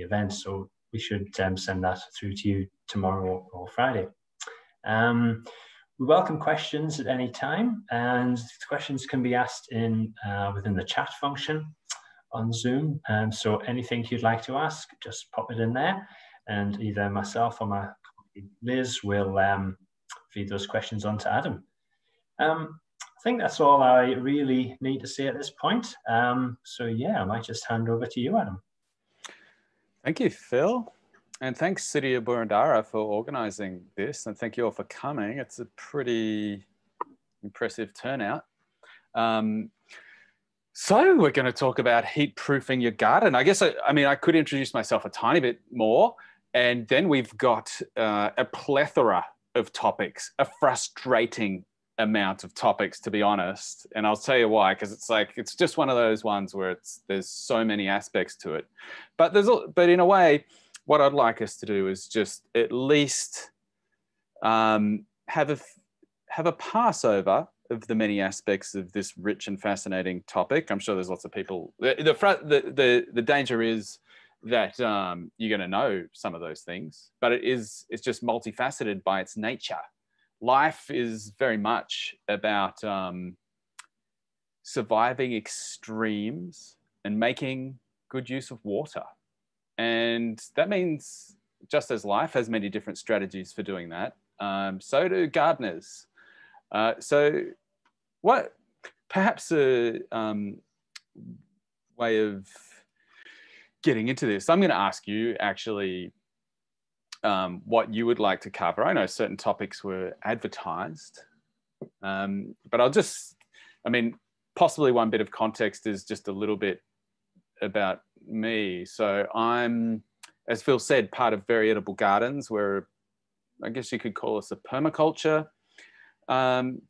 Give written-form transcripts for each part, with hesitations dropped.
event. So we should send that through to you tomorrow or Friday. We welcome questions at any time, and questions can be asked in within the chat function on Zoom. So anything you'd like to ask, just pop it in there, and either myself or my colleague Liz will feed those questions on to Adam. I think that's all I really need to say at this point. So yeah, I might just hand over to you, Adam. Thank you, Phil. And thanks, City of Boroondara, for organising this. And thank you all for coming. It's a pretty impressive turnout. So we're going to talk about heat-proofing your garden. I guess, I could introduce myself a tiny bit more. And then we've got a plethora of topics, a frustrating amount of topics, to be honest. And I'll tell you why, because it's just one of those ones where there's so many aspects to it. But in a way, what I'd like us to do is just at least have a passover of the many aspects of this rich and fascinating topic. I'm sure there's lots of people. The danger is that you're going to know some of those things, but it's just multifaceted by its nature. Life is very much about surviving extremes and making good use of water. And that means, just as life has many different strategies for doing that, so do gardeners. So what perhaps a way of getting into this, I'm going to ask you actually what you would like to cover. I know certain topics were advertised, but possibly one bit of context is just a little bit about me. So I'm, as Phil said, part of Very Edible Gardens, where I guess you could call us a permaculture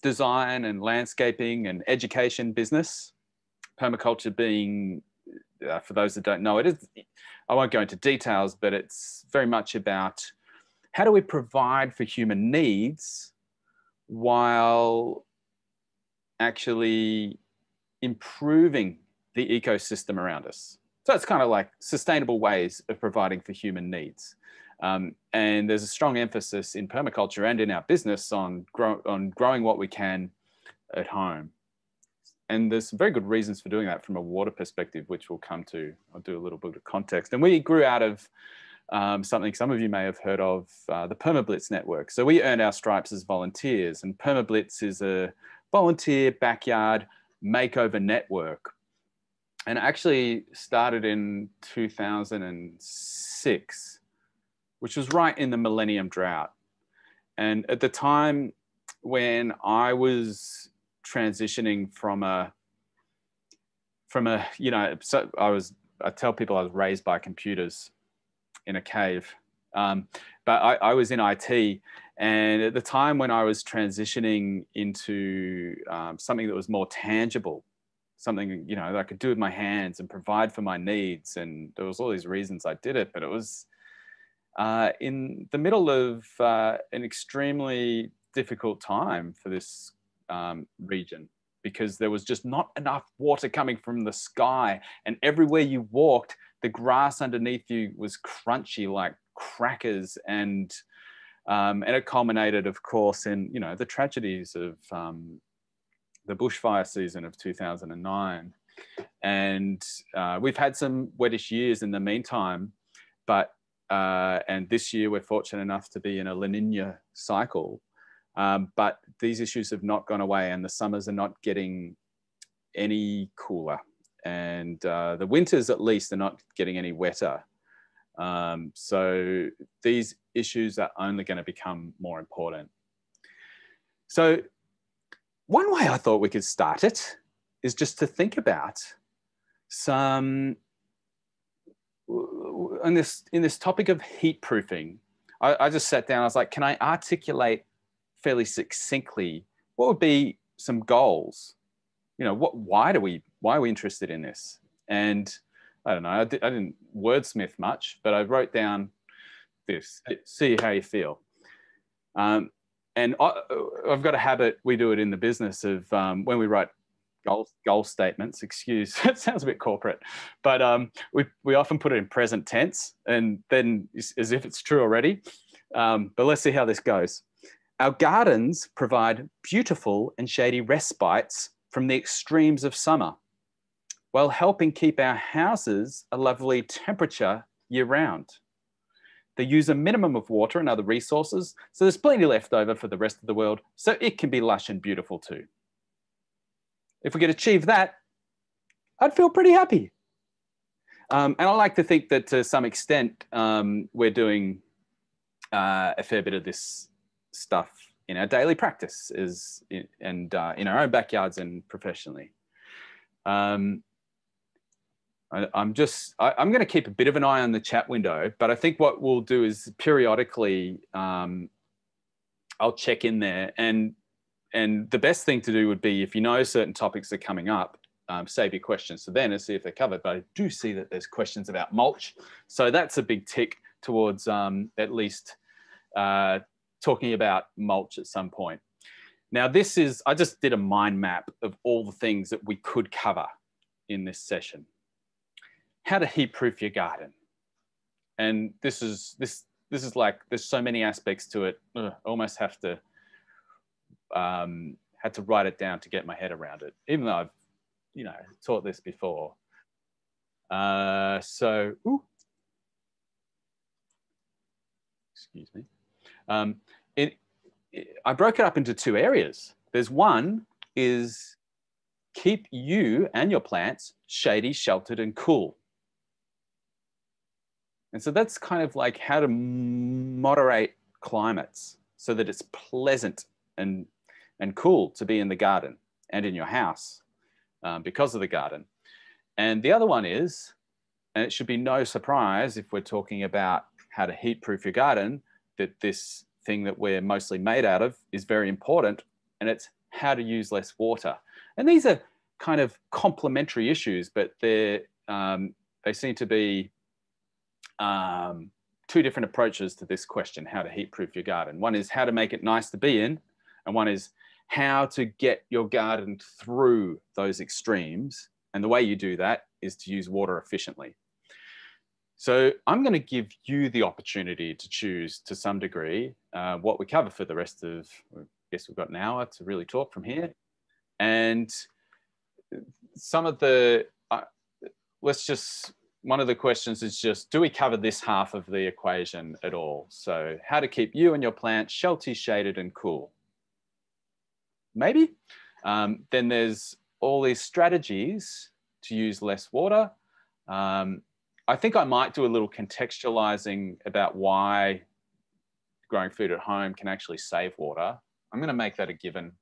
design and landscaping and education business. Permaculture being, for those that don't know, I won't go into details, but it's very much about how do we provide for human needs while actually improving the ecosystem around us. So it's kind of like sustainable ways of providing for human needs. And there's a strong emphasis in permaculture and in our business on growing what we can at home. And there's some very good reasons for doing that from a water perspective, which we'll come to. I'll do a little bit of context. And we grew out of something some of you may have heard of, the PermaBlitz network. So we earned our stripes as volunteers, and PermaBlitz is a volunteer backyard makeover network. And it actually started in 2006, which was right in the Millennium Drought. And at the time when I was transitioning so I tell people I was raised by computers in a cave, but I was in IT, and at the time when I was transitioning into something that was more tangible, something that I could do with my hands and provide for my needs, and there was all these reasons I did it, but it was in the middle of an extremely difficult time for this region, because there was just not enough water coming from the sky, and everywhere you walked, the grass underneath you was crunchy like crackers, and it culminated, of course, in the tragedies of the bushfire season of 2009. And we've had some wettish years in the meantime, but and this year we're fortunate enough to be in a La Nina cycle. But these issues have not gone away, and the summers are not getting any cooler, and the winters at least are not getting any wetter. So these issues are only going to become more important. So one way I thought we could start it is just to think about some, in this topic of heat proofing. I just sat down, I was like, can I articulate fairly succinctly what would be some goals? Why are we interested in this? And I don't know, I didn't wordsmith much, but I wrote down this, see how you feel. And I've got a habit, we do it in the business of when we write goal statements. Excuse, that sounds a bit corporate, but we often put it in present tense and then as if it's true already. But let's see how this goes. Our gardens provide beautiful and shady respites from the extremes of summer, while helping keep our houses a lovely temperature year round. They use a minimum of water and other resources, so there's plenty left over for the rest of the world, so it can be lush and beautiful too. If we could achieve that, I'd feel pretty happy. And I like to think that to some extent, we're doing a fair bit of this stuff in our daily practice and in our own backyards and professionally. I'm going to keep a bit of an eye on the chat window, but I think what we'll do is periodically I'll check in there, and the best thing to do would be, if you know certain topics are coming up, save your questions to then and see if they're covered. But I do see that there's questions about mulch, so that's a big tick towards at least talking about mulch at some point. Now I just did a mind map of all the things that we could cover in this session. How to heat proof your garden. And this is like, there's so many aspects to it. I almost had to write it down to get my head around it, even though I've, taught this before. Excuse me. I broke it up into two areas. There's one is keep you and your plants shady, sheltered, and cool. And so that's kind of like how to moderate climates so that it's pleasant and cool to be in the garden and in your house because of the garden. And the other one is, and it should be no surprise if we're talking about how to heat proof your garden, that this thing that we're mostly made out of is very important, and it's how to use less water. And these are kind of complementary issues, but they seem to be two different approaches to this question, how to heat proof your garden. One is how to make it nice to be in, and one is how to get your garden through those extremes. And the way you do that is to use water efficiently. So I'm going to give you the opportunity to choose, to some degree, what we cover for the rest of, I guess we've got an hour to really talk from here. And some of the, one of the questions is just, do we cover this half of the equation at all? So how to keep you and your plant sheltered, shaded, and cool. Maybe. Then there's all these strategies to use less water. I think I might do a little contextualizing about why growing food at home can actually save water. I'm going to make that a given.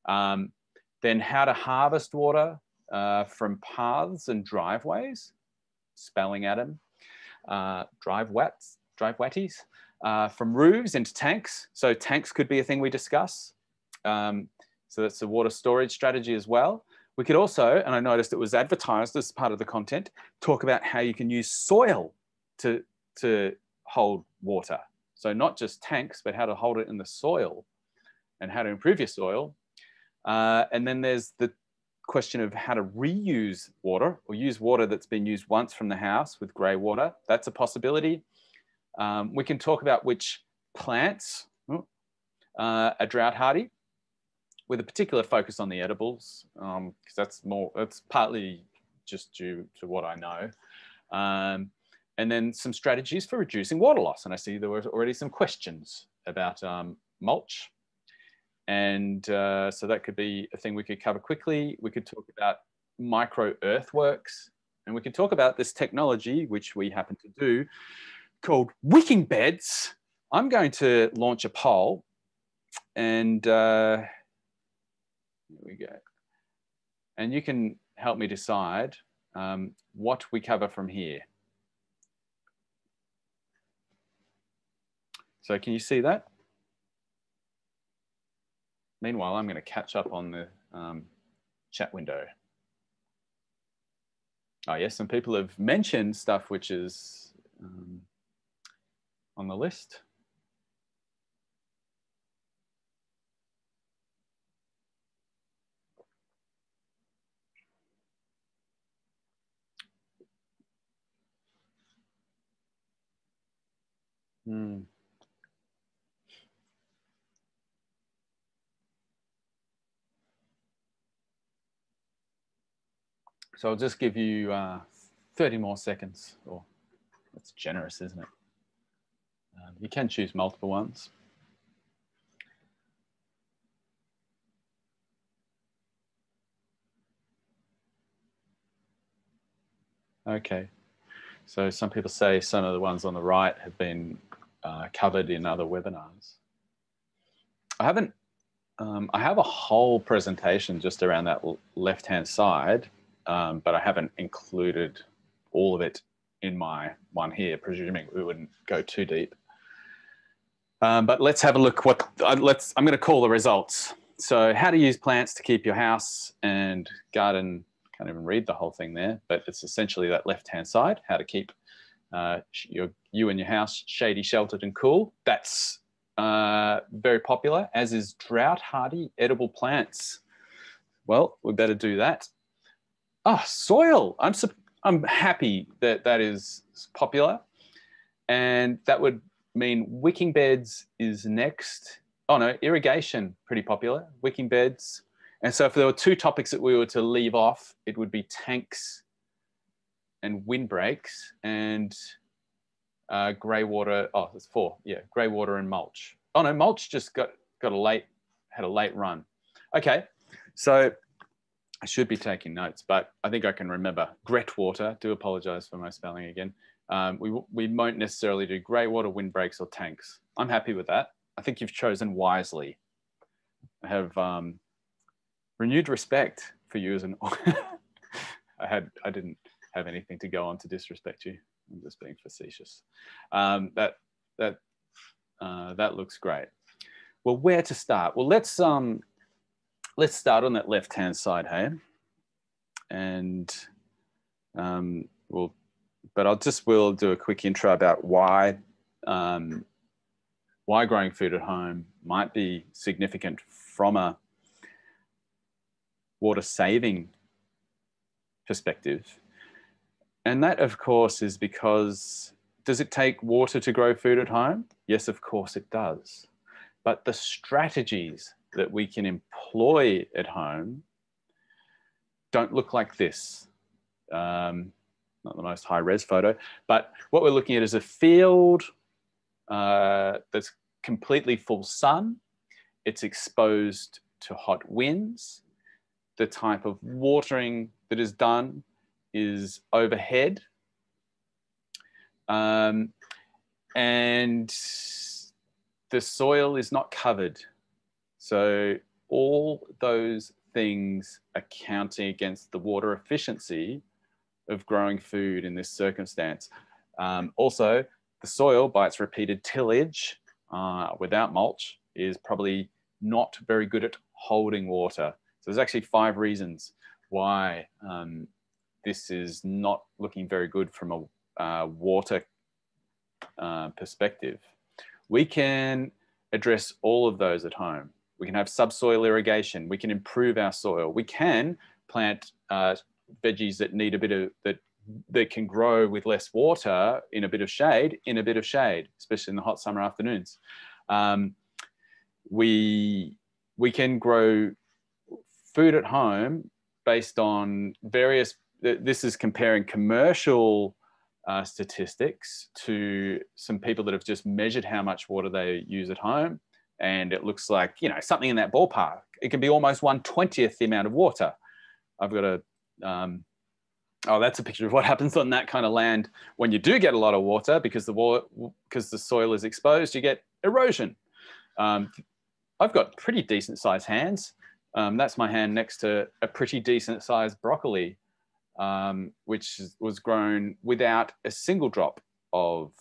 Then how to harvest water from paths and driveways, spelling at them, drivewatties, from roofs into tanks. So tanks could be a thing we discuss. So that's a water storage strategy as well. We could also, and I noticed it was advertised as part of the content, talk about how you can use soil to hold water. So not just tanks, but how to hold it in the soil and how to improve your soil. And then there's the question of how to reuse water or use water that's been used once from the house with grey water. That's a possibility. We can talk about which plants are drought hardy, with a particular focus on the edibles, because that's partly just due to what I know. And then some strategies for reducing water loss. And I see there were already some questions about mulch. And so that could be a thing we could cover quickly. We could talk about micro earthworks, and we could talk about this technology, which we happen to do, called wicking beds. I'm going to launch a poll, and here we go. And you can help me decide what we cover from here. So can you see that? Meanwhile, I'm going to catch up on the chat window. Oh yes, some people have mentioned stuff which is on the list. Mm. So I'll just give you 30 more seconds. Or that's generous, isn't it? You can choose multiple ones. Okay. So some people say some of the ones on the right have been covered in other webinars. I haven't. I have a whole presentation just around that left-hand side, but I haven't included all of it in my one here, presuming we wouldn't go too deep. But let's have a look. I'm going to call the results. So, how to use plants to keep your house and garden. Can't even read the whole thing there, but it's essentially that left-hand side. How to keep you and your house shady, sheltered, and cool. That's very popular, as is drought-hardy edible plants. Well, we better do that. Oh, soil. I'm happy that that is popular, and that would mean wicking beds is next. Oh no, irrigation, pretty popular. Wicking beds. And so if there were two topics that we were to leave off, it would be tanks and windbreaks and grey water. Oh, there's four. Yeah, grey water and mulch. Oh no, mulch just had a late run. Okay, so I should be taking notes, but I think I can remember. Gret water. Do apologise for my spelling again. We won't necessarily do grey water, windbreaks, or tanks. I'm happy with that. I think you've chosen wisely. I have renewed respect for you as an. I didn't have anything to go on to disrespect you. I'm just being facetious. That looks great. Well, where to start? Well, let's start on that left-hand side, hey, and we'll do a quick intro about why growing food at home might be significant from a water saving perspective. And that, of course, is because, does it take water to grow food at home? Yes, of course it does. But the strategies that we can employ at home don't look like this. Not the most high-res photo, but what we're looking at is a field that's completely full sun. It's exposed to hot winds. The type of watering that is done is overhead. And the soil is not covered. So all those things are counting against the water efficiency of growing food in this circumstance. Also, the soil, by its repeated tillage without mulch, is probably not very good at holding water. So there's actually 5 reasons why this is not looking very good from a water perspective. We can address all of those at home. We can have subsoil irrigation. We can improve our soil. We can plant veggies that need a bit of that can grow with less water in a bit of shade, especially in the hot summer afternoons. We can grow food at home based on various. This is comparing commercial statistics to some people that have just measured how much water they use at home, and it looks like, you know, something in that ballpark. It can be almost 1/20th the amount of water. I've got a that's a picture of what happens on that kind of land when you do get a lot of water, because the soil is exposed. You get erosion. I've got pretty decent sized hands. That's my hand next to a pretty decent sized broccoli, which was grown without a single drop of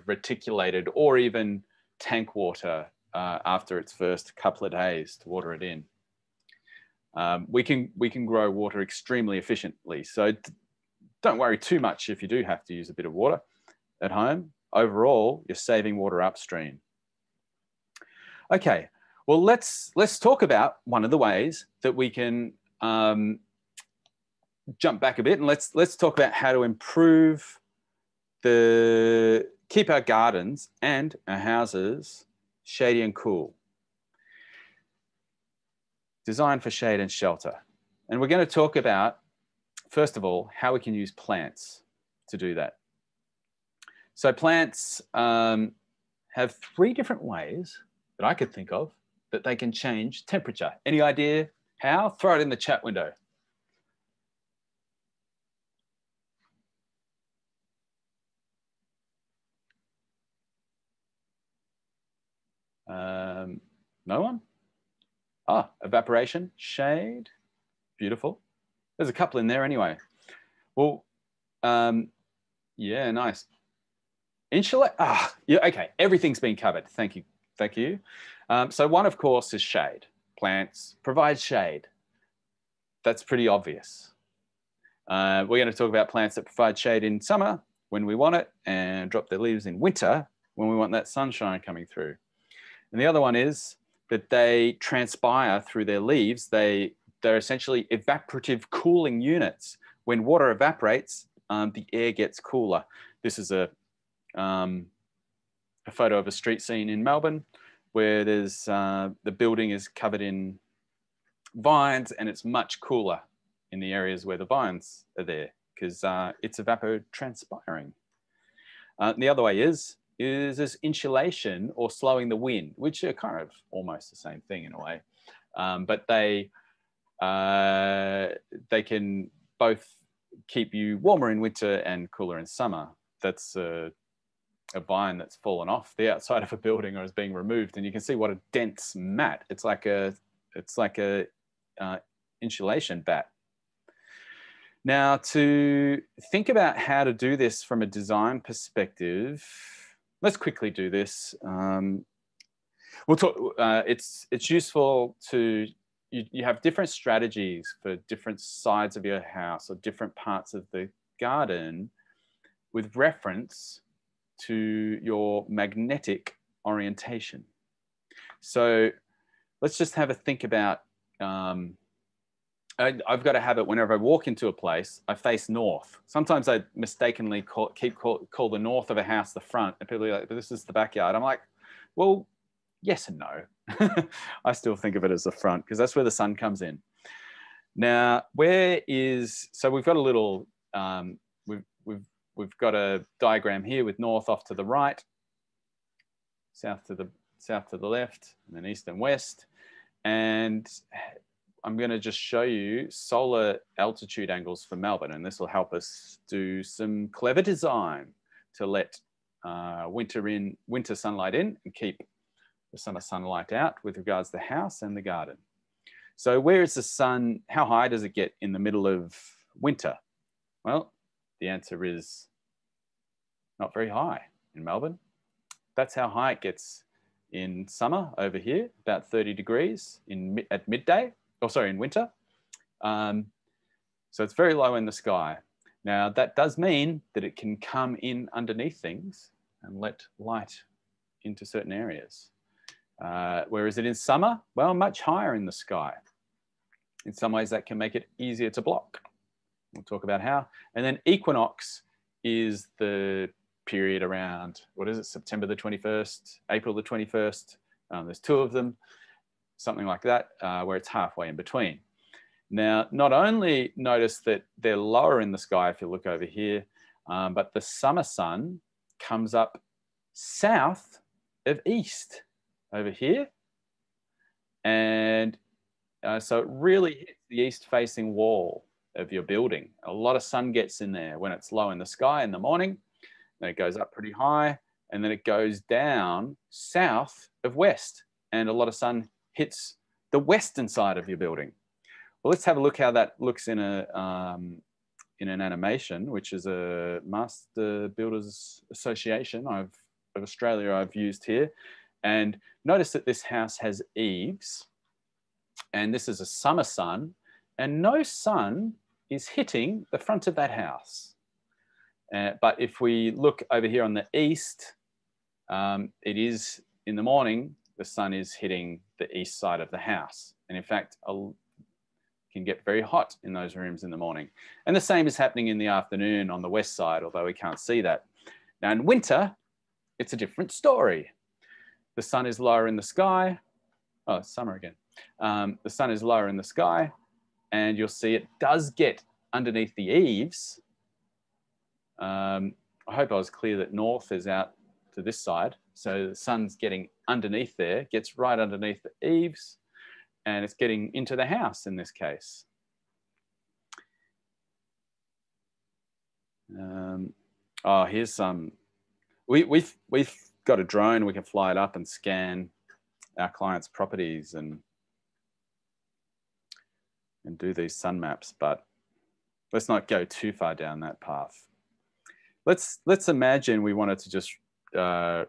reticulated or even tank water after its first couple of days to water it in. We can grow water extremely efficiently. So don't worry too much if you do have to use a bit of water at home. Overall, you're saving water upstream. Okay, well, let's talk about one of the ways that we can jump back a bit, and let's talk about how to improve keep our gardens and our houses shady and cool. Designed for shade and shelter. And we're going to talk about, first of all, how we can use plants to do that. So plants have 3 different ways that I could think of that they can change temperature. Any idea how? Throw it in the chat window. No one? Ah, evaporation, shade, beautiful. There's a couple in there anyway. Well, yeah, nice. Insulate, yeah, okay, everything's been covered. Thank you, thank you. So one, of course, is shade. Plants provide shade. That's pretty obvious. We're going to talk about plants that provide shade in summer when we want it and drop their leaves in winter when we want that sunshine coming through. And the other one is that they transpire through their leaves. They're essentially evaporative cooling units. When water evaporates, the air gets cooler. This is a photo of a street scene in Melbourne where there's the building is covered in vines and it's much cooler in the areas where the vines are there because it's evapotranspiring. The other way is this insulation or slowing the wind, which are kind of almost the same thing in a way. But they can both keep you warmer in winter and cooler in summer. That's a vine that's fallen off the outside of a building or is being removed, and you can see what a dense mat. It's like a insulation bat. Now, to think about how to do this from a design perspective, let's quickly do this. We'll talk. It's useful to you have different strategies for different sides of your house or different parts of the garden with reference to your magnetic orientation. So let's just have a think about, I've got a habit whenever I walk into a place, I face north. Sometimes I mistakenly call the north of a house the front, and people are like, but this is the backyard. I'm like, well, yes and no. I still think of it as the front because that's where the sun comes in. Now, so we've got a little, we've got a diagram here with north off to the right, south to the left, and then east and west. And I'm going to just show you solar altitude angles for Melbourne, and this will help us do some clever design to let winter sunlight in and keep the summer sunlight out with regards to the house and the garden. So where is the sun? How high does it get in the middle of winter? Well, the answer is not very high in Melbourne. That's how high it gets in summer over here, about 30 degrees at midday, in winter. So it's very low in the sky. Now, that does mean that it can come in underneath things and let light into certain areas. Where is it in summer? Well, much higher in the sky. In some ways, that can make it easier to block. We'll talk about how. And then equinox is the period around, what is it, September the 21st, April the 21st. There's 2 of them, something like that, where it's halfway in between. Now, not only notice that they're lower in the sky if you look over here, but the summer sun comes up south of east over here. And so it really hits the east-facing wall of your building. A lot of sun gets in there when it's low in the sky in the morning. Then it goes up pretty high, and then it goes down south of west. And a lot of sun hits the western side of your building. Well, let's have a look how that looks in an animation, which is a Master Builders Association of Australia I've used here. And notice that this house has eaves, and this is a summer sun, and no sun is hitting the front of that house. But if we look over here on the east, it is in the morning, the sun is hitting the east side of the house. And in fact, it can get very hot in those rooms in the morning. And the same is happening in the afternoon on the west side, although we can't see that. Now in winter, it's a different story. The sun is lower in the sky. Oh, it's summer again. The sun is lower in the sky, and you'll see it does get underneath the eaves. I hope I was clear that north is out to this side. So the sun's getting underneath there, gets right underneath the eaves, and it's getting into the house in this case. Oh, here's some. We've got a drone. We can fly it up and scan our clients' properties and do these sun maps. But let's not go too far down that path. Let's imagine we wanted to just retrofit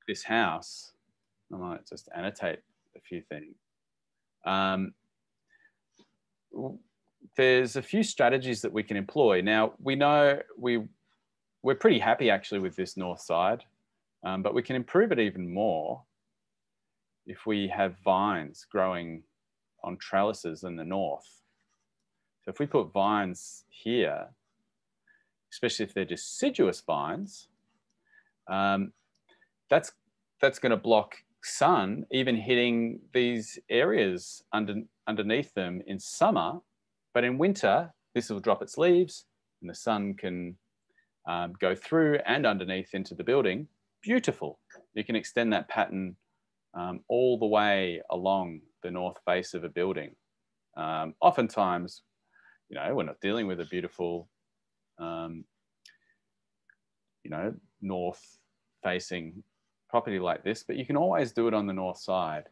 this house. I might just annotate a few things. There's a few strategies that we can employ. Now, we know we're pretty happy actually with this north side, but we can improve it even more if we have vines growing on trellises in the north. So if we put vines here, especially if they're deciduous vines, that's going to block sun even hitting these areas underneath them in summer. But in winter, this will drop its leaves and the sun can go through and underneath into the building. Beautiful. You can extend that pattern all the way along the north face of a building. Oftentimes, you know, we're not dealing with a beautiful, you know, north facing property like this, but you can always do it on the north side.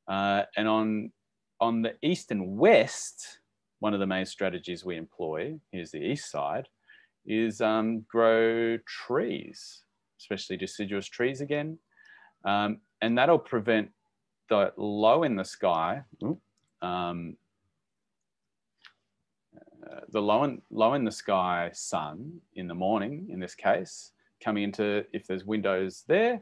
And on the east and west, one of the main strategies we employ, here's the east side, is grow trees, especially deciduous trees again. And that'll prevent the low in the sky, the low in the sky sun in the morning, in this case, coming into, if there's windows there,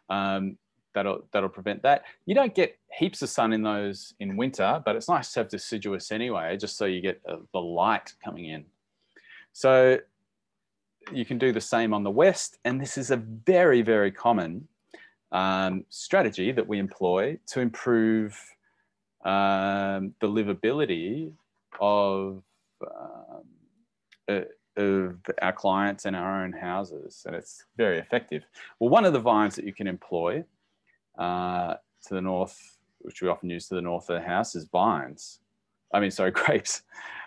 that'll prevent that. You don't get heaps of sun in those in winter, but it's nice to have deciduous anyway, just so you get the light coming in. So you can do the same on the west, and this is a very, very common strategy that we employ to improve the livability of our clients and our own houses, and it's very effective. Well, one of the vines that you can employ to the north, which we often use to the north of the house, is grapes.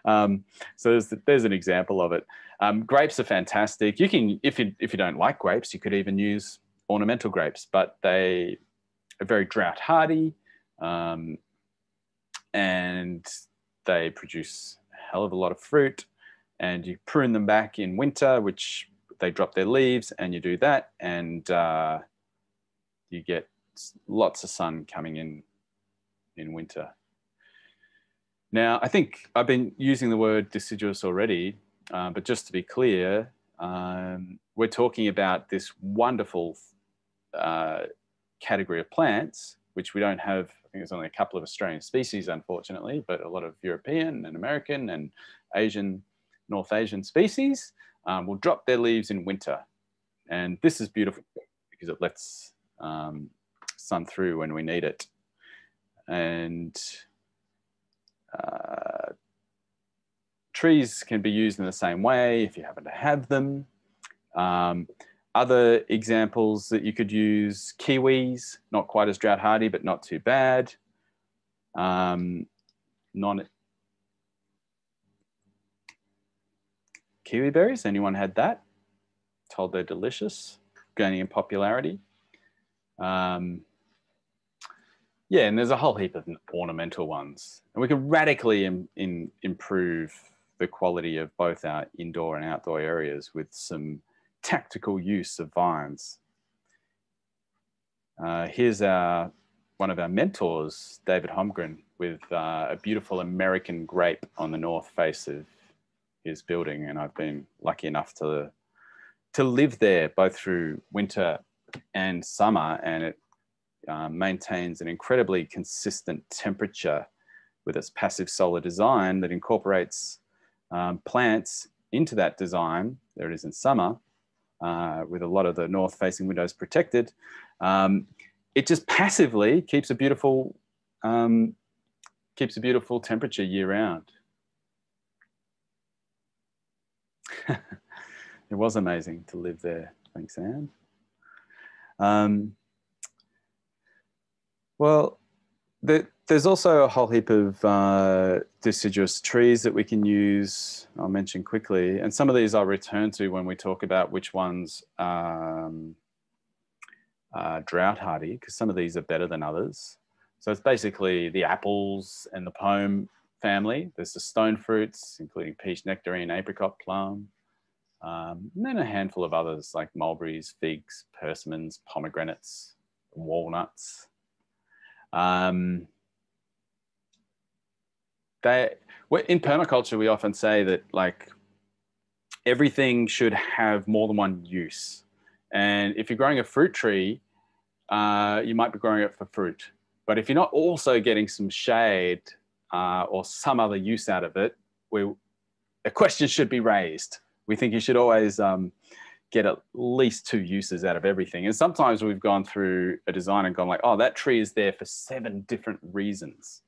So there's an example of it. Grapes are fantastic. You can, if you don't like grapes, you could even use ornamental grapes, but they are very drought hardy, and they produce a hell of a lot of fruit. And you prune them back in winter, which they drop their leaves, and you do that, and you get lots of sun coming in winter. Now, I think I've been using the word deciduous already, but just to be clear, we're talking about this wonderful category of plants, which we don't have. I think there's only a couple of Australian species, unfortunately, but a lot of European and American and Asian, North Asian species will drop their leaves in winter. And this is beautiful because it lets sun through when we need it. And trees can be used in the same way if you happen to have them. Other examples that you could use, kiwis, not quite as drought hardy, but not too bad. Kiwi berries, anyone had that? Told they're delicious, gaining in popularity. Yeah, and there's a whole heap of ornamental ones. And we can radically improve the quality of both our indoor and outdoor areas with some tactical use of vines. Here's one of our mentors, David Holmgren, with a beautiful American grape on the north face of his building. And I've been lucky enough to live there both through winter and summer, and it maintains an incredibly consistent temperature with its passive solar design that incorporates plants into that design, there it is in summer, with a lot of the north-facing windows protected, it just passively keeps a beautiful temperature year-round. It was amazing to live there. Thanks, Anne. Well, there's also a whole heap of deciduous trees that we can use. I'll mention quickly, and some of these I'll return to when we talk about which ones are drought hardy, because some of these are better than others. So it's basically the apples and the pome family. There's the stone fruits, including peach, nectarine, apricot, plum, and then a handful of others like mulberries, figs, persimmons, pomegranates, walnuts. In permaculture, we often say that like everything should have more than one use. And if you're growing a fruit tree, you might be growing it for fruit. But if you're not also getting some shade or some other use out of it, a question should be raised. We think you should always get at least 2 uses out of everything. And sometimes we've gone through a design and gone like, oh, that tree is there for 7 different reasons.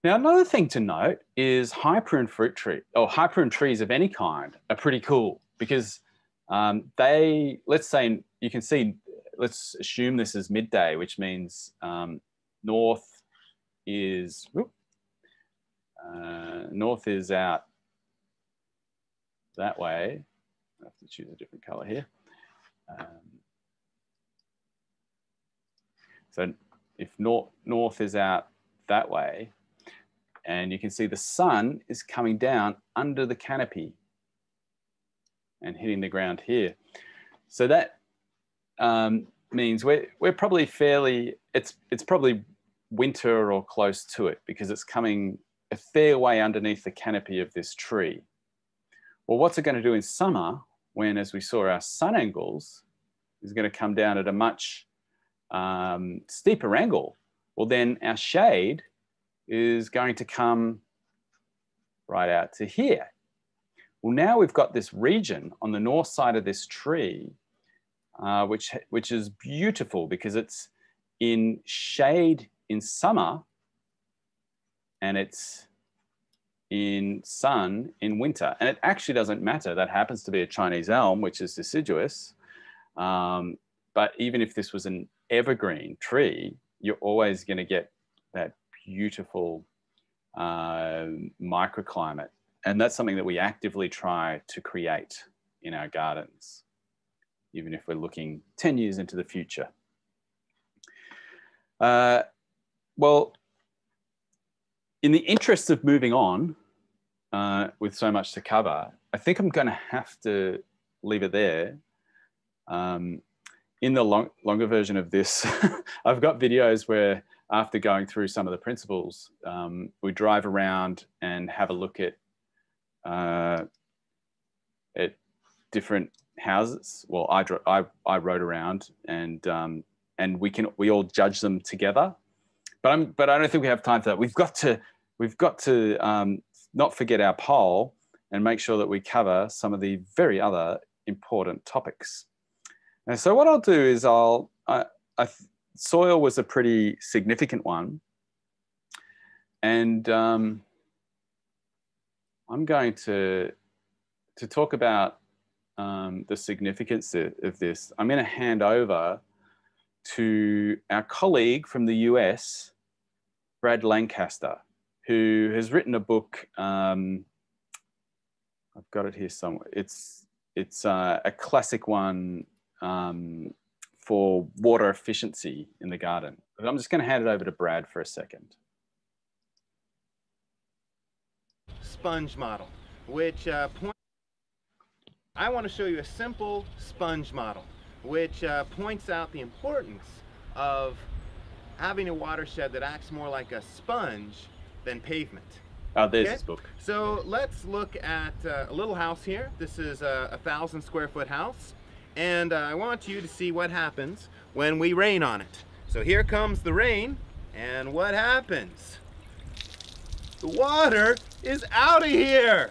Now, another thing to note is high prune fruit tree or high prune trees of any kind are pretty cool because let's say you can see, let's assume this is midday, which means north is out that way. I have to choose a different color here. So if north is out that way, and you can see the sun is coming down under the canopy and hitting the ground here. So that means we're probably it's probably winter or close to it because it's coming a fair way underneath the canopy of this tree. Well, what's it going to do in summer when, as we saw, our sun angles is going to come down at a much steeper angle? Well, then our shade is going to come right out to here. Well, now we've got this region on the north side of this tree, which is beautiful because it's in shade in summer and it's in sun in winter. And it actually doesn't matter. That happens to be a Chinese elm, which is deciduous. But even if this was an evergreen tree, you're always going to get that beautiful microclimate. And that's something that we actively try to create in our gardens, even if we're looking 10 years into the future. Well, in the interest of moving on with so much to cover, I think I'm going to have to leave it there. In the longer version of this, I've got videos where after going through some of the principles, we drive around and have a look at different houses. Well, I rode around and we all judge them together. But I don't think we have time for that. We've got to not forget our poll and make sure that we cover some of the very other important topics. And so what I'll do is soil was a pretty significant one. And I'm going to talk about the significance of this. I'm going to hand over to our colleague from the US, Brad Lancaster, who has written a book. I've got it here somewhere. It's a classic one for water efficiency in the garden. But I'm just going to hand it over to Brad for a second. Sponge model, which I want to show you a simple sponge model, which points out the importance of having a watershed that acts more like a sponge than pavement. Oh, there's this book. So let's look at a little house here. This is a 1,000 square foot house. And I want you to see what happens when we rain on it. So here comes the rain, and what happens? The water is out of here.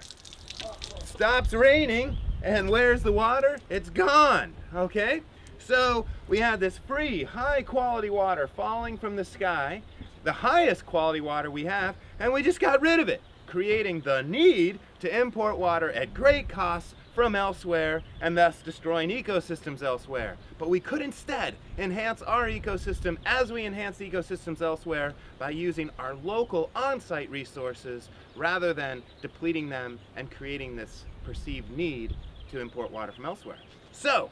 stops raining, and where's the water? It's gone, okay? So we had this free, high quality water falling from the sky, the highest quality water we have, and we just got rid of it, creating the need to import water at great costs from elsewhere and thus destroying ecosystems elsewhere. But we could instead enhance our ecosystem as we enhance ecosystems elsewhere by using our local on-site resources rather than depleting them and creating this perceived need to import water from elsewhere. So,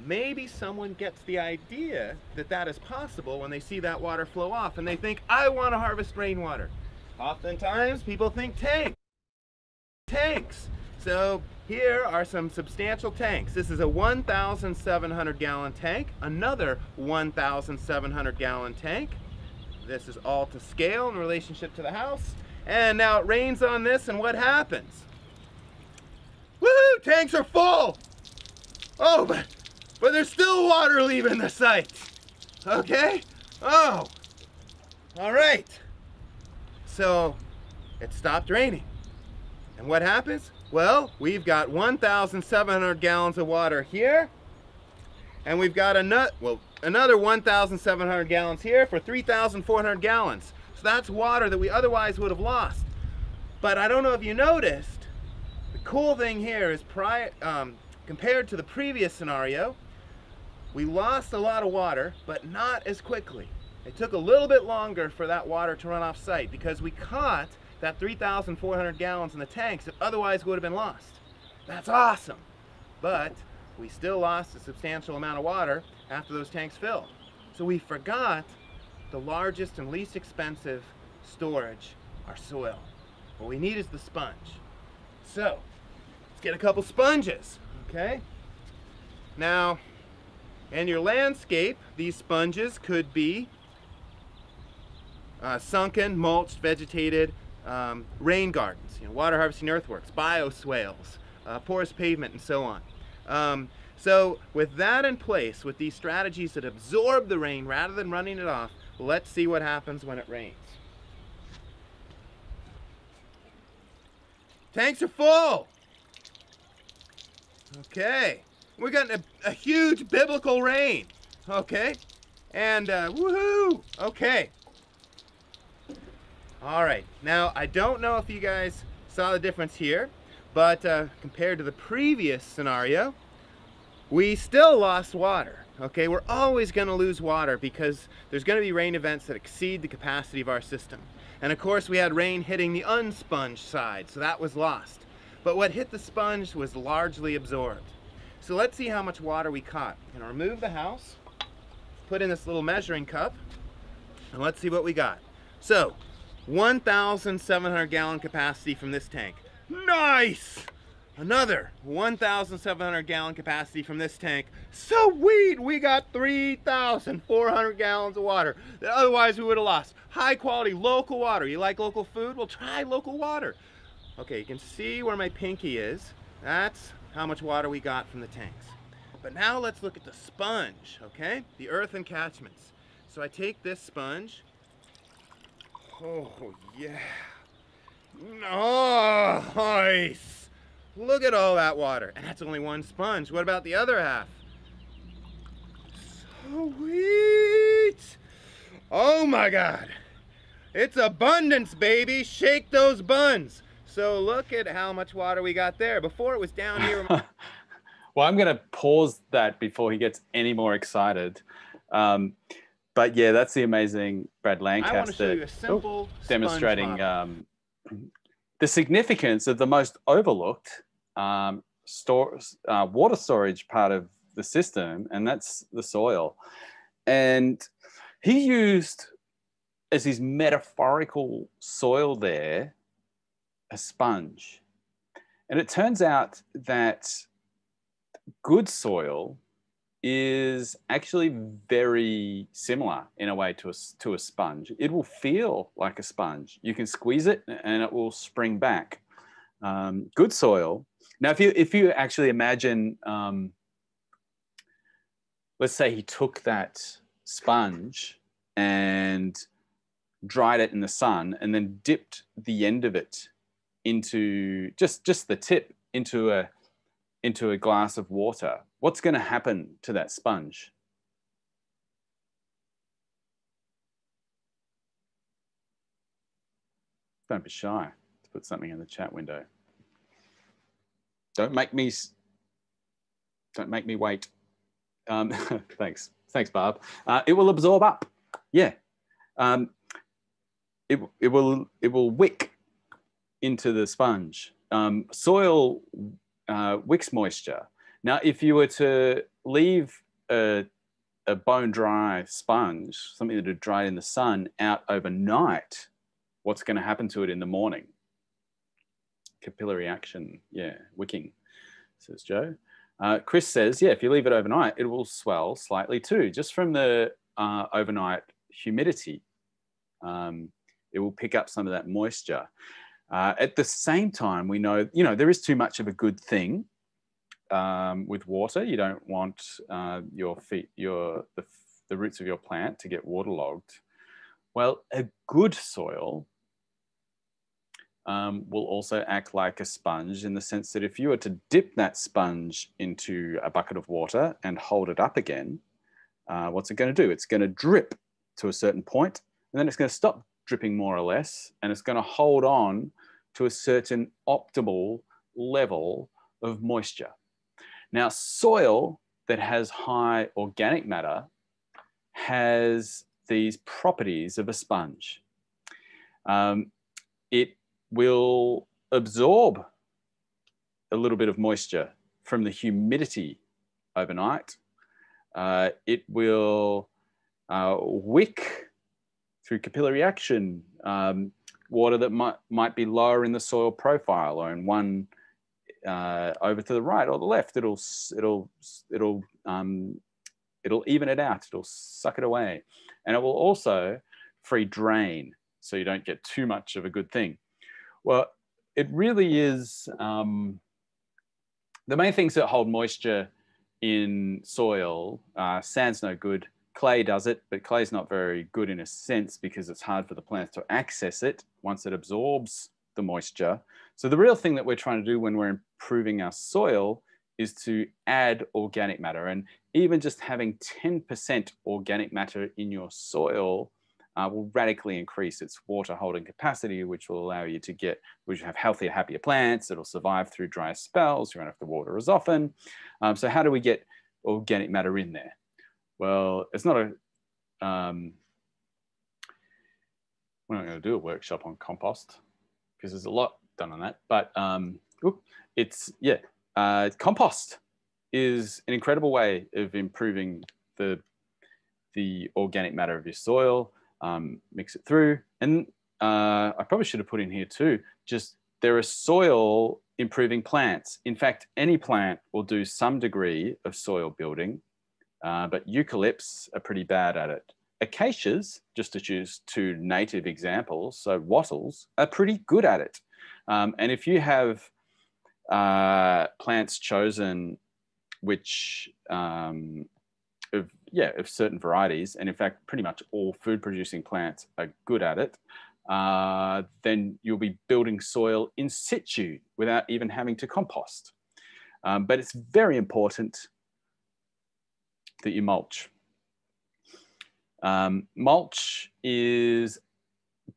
maybe someone gets the idea that that is possible when they see that water flow off and they think, I want to harvest rainwater. Oftentimes people think tanks. So here are some substantial tanks. This is a 1,700 gallon tank, another 1,700 gallon tank. This is all to scale in relationship to the house. And now it rains on this, and what happens? Woohoo! Tanks are full! Oh, but there's still water leaving the site. Okay? Oh, all right. So it stopped raining. And what happens? Well, we've got 1,700 gallons of water here, and we've got another 1,700 gallons here for 3,400 gallons. So that's water that we otherwise would have lost. But I don't know if you noticed, the cool thing here is compared to the previous scenario, we lost a lot of water, but not as quickly. It took a little bit longer for that water to run off site because we caught that 3,400 gallons in the tanks that otherwise would have been lost. That's awesome. But we still lost a substantial amount of water after those tanks filled. So we forgot the largest and least expensive storage, our soil. What we need is the sponge. So let's get a couple sponges, okay? Now, in your landscape, these sponges could be sunken, mulched, vegetated rain gardens, water harvesting earthworks, bioswales, porous pavement, and so on. So with that in place, with these strategies that absorb the rain rather than running it off, let's see what happens when it rains. Tanks are full. Okay, we're getting a huge biblical rain. Okay, and woohoo! Okay. All right, now I don't know if you guys saw the difference here, but compared to the previous scenario, we still lost water. Okay, we're always going to lose water because there's going to be rain events that exceed the capacity of our system. And of course we had rain hitting the unsponged side, so that was lost. But what hit the sponge was largely absorbed. So let's see how much water we caught. I'm going to remove the house, put in this little measuring cup, and let's see what we got. So 1,700 gallon capacity from this tank. Nice! Another 1,700 gallon capacity from this tank. Sweet! We got 3,400 gallons of water that otherwise we would have lost. High quality local water. You like local food? Well, try local water. Okay, you can see where my pinky is. That's how much water we got from the tanks. But now let's look at the sponge, okay? The earthen catchments. So I take this sponge. Oh, yeah. Nice! Look at all that water. And that's only one sponge. What about the other half? Sweet! Oh my God. It's abundance, baby. Shake those buns. So look at how much water we got there. Before it was down here. Well, I'm going to pause that before he gets any more excited. But yeah, that's the amazing Brad Lancaster. I want to show you a simple demonstrating the significance of the most overlooked water storage part of the system, and that's the soil. And he used as his metaphorical soil there a sponge. And it turns out that good soil is actually very similar in a way to a sponge. It will feel like a sponge. You can squeeze it and it will spring back. Good soil. Now, if you actually imagine, let's say he took that sponge and dried it in the sun and then dipped the end of it into just the tip into a glass of water, what's going to happen to that sponge? Don't be shy to put something in the chat window. Don't make me wait. Thanks, Barb. It will absorb up. Yeah. It will wick into the sponge. Soil wicks moisture. Now, if you were to leave a bone dry sponge, something that had dried in the sun, out overnight, what's going to happen to it in the morning? Capillary action, yeah, wicking, says Joe. Chris says, yeah, if you leave it overnight, it will swell slightly too, just from the overnight humidity. It will pick up some of that moisture. At the same time, we know, there is too much of a good thing with water. You don't want your feet, the roots of your plant to get waterlogged. Well, a good soil will also act like a sponge, in the sense that if you were to dip that sponge into a bucket of water and hold it up again, what's it going to do? It's going to drip to a certain point, and then it's going to stop dripping more or less, and it's going to hold on to a certain optimal level of moisture. Now, soil that has high organic matter has these properties of a sponge. It will absorb a little bit of moisture from the humidity overnight. It will wick through capillary action water that might be lower in the soil profile, or in one over to the right or the left. It'll even it out. It'll suck it away, and it will also free drain, so you don't get too much of a good thing. Well, it really is the main things that hold moisture in soil. Sand's no good. Clay does it, but clay's not very good in a sense, because it's hard for the plants to access it once it absorbs the moisture. So the real thing that we're trying to do when we're improving our soil is to add organic matter. And even just having 10% organic matter in your soil will radically increase its water holding capacity, which will allow you to have healthier, happier plants. It'll survive through dry spells. You won't have to water as often. So how do we get organic matter in there? Well, it's not we're not going to do a workshop on compost, because there's a lot done on that. But compost is an incredible way of improving the organic matter of your soil. Mix it through, and I probably should have put in here too, just there are soil improving plants. In fact, any plant will do some degree of soil building, but eucalypts are pretty bad at it. Acacias, just to choose two native examples, so wattles, are pretty good at it. And if you have plants chosen which of certain varieties, and in fact, pretty much all food producing plants are good at it, then you'll be building soil in situ without even having to compost. But it's very important that you mulch. Mulch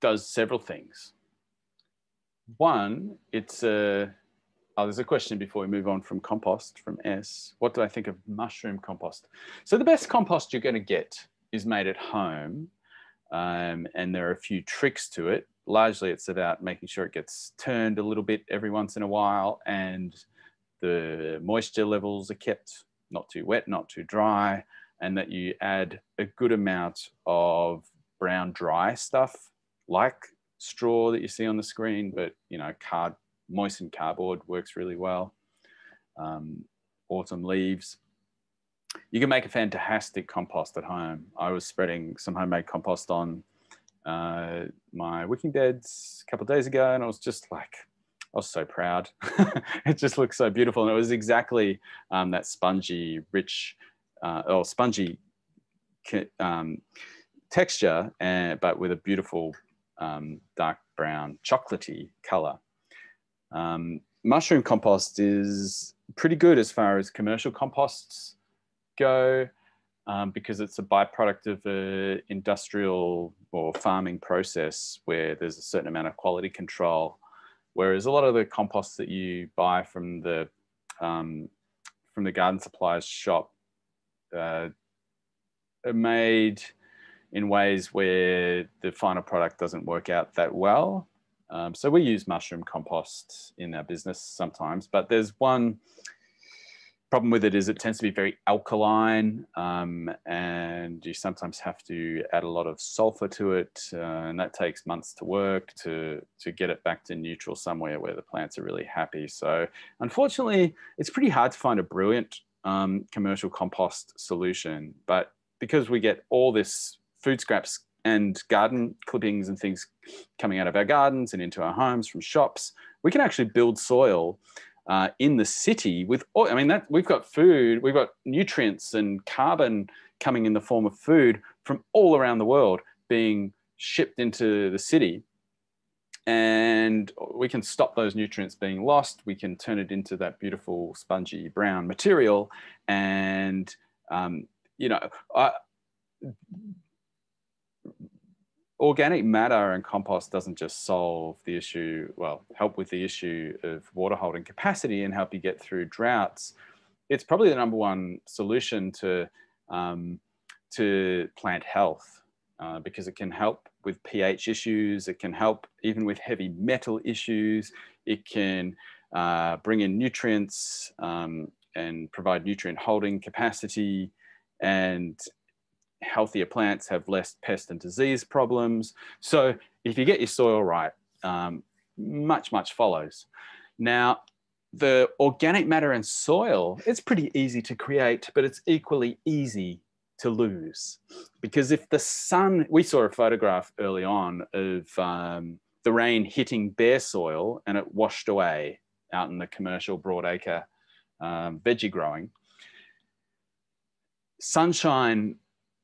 does several things. One, there's a question before we move on from compost from S. What do I think of mushroom compost? So the best compost you're going to get is made at home, and there are a few tricks to it. Largely, it's about making sure it gets turned a little bit every once in a while, and the moisture levels are kept not too wet, not too dry, and that you add a good amount of brown dry stuff like straw that you see on the screen, but moistened cardboard works really well. Autumn leaves. You can make a fantastic compost at home. I was spreading some homemade compost on my wicking beds a couple of days ago, and I was just like, I was so proud. It just looked so beautiful. And it was exactly that spongy, rich, or spongy texture, but with a beautiful dark brown chocolatey color. Mushroom compost is pretty good as far as commercial composts go, because it's a byproduct of an industrial or farming process where there's a certain amount of quality control. Whereas a lot of the composts that you buy from the garden supplies shop are made in ways where the final product doesn't work out that well. So we use mushroom compost in our business sometimes, but there's one problem with it is it tends to be very alkaline, and you sometimes have to add a lot of sulfur to it, and that takes months to work to get it back to neutral somewhere where the plants are really happy. So unfortunately, it's pretty hard to find a brilliant commercial compost solution, but because we get all this food scraps and garden clippings and things coming out of our gardens and into our homes from shops, we can actually build soil in the city with, I mean, that we've got food, we've got nutrients and carbon coming in the form of food from all around the world being shipped into the city. And we can stop those nutrients being lost. We can turn it into that beautiful spongy brown material. And, you know, organic matter and compost doesn't just solve the issue, well, help with the issue of water holding capacity and help you get through droughts. It's probably the number one solution to plant health, because it can help with pH issues. It can help even with heavy metal issues. It can bring in nutrients and provide nutrient holding capacity, and healthier plants have less pest and disease problems. So if you get your soil right, much follows. Now, the organic matter in soil, it's pretty easy to create, but it's equally easy to lose. Because if the sun, we saw a photograph early on of the rain hitting bare soil and it washed away out in the commercial broadacre veggie growing. Sunshine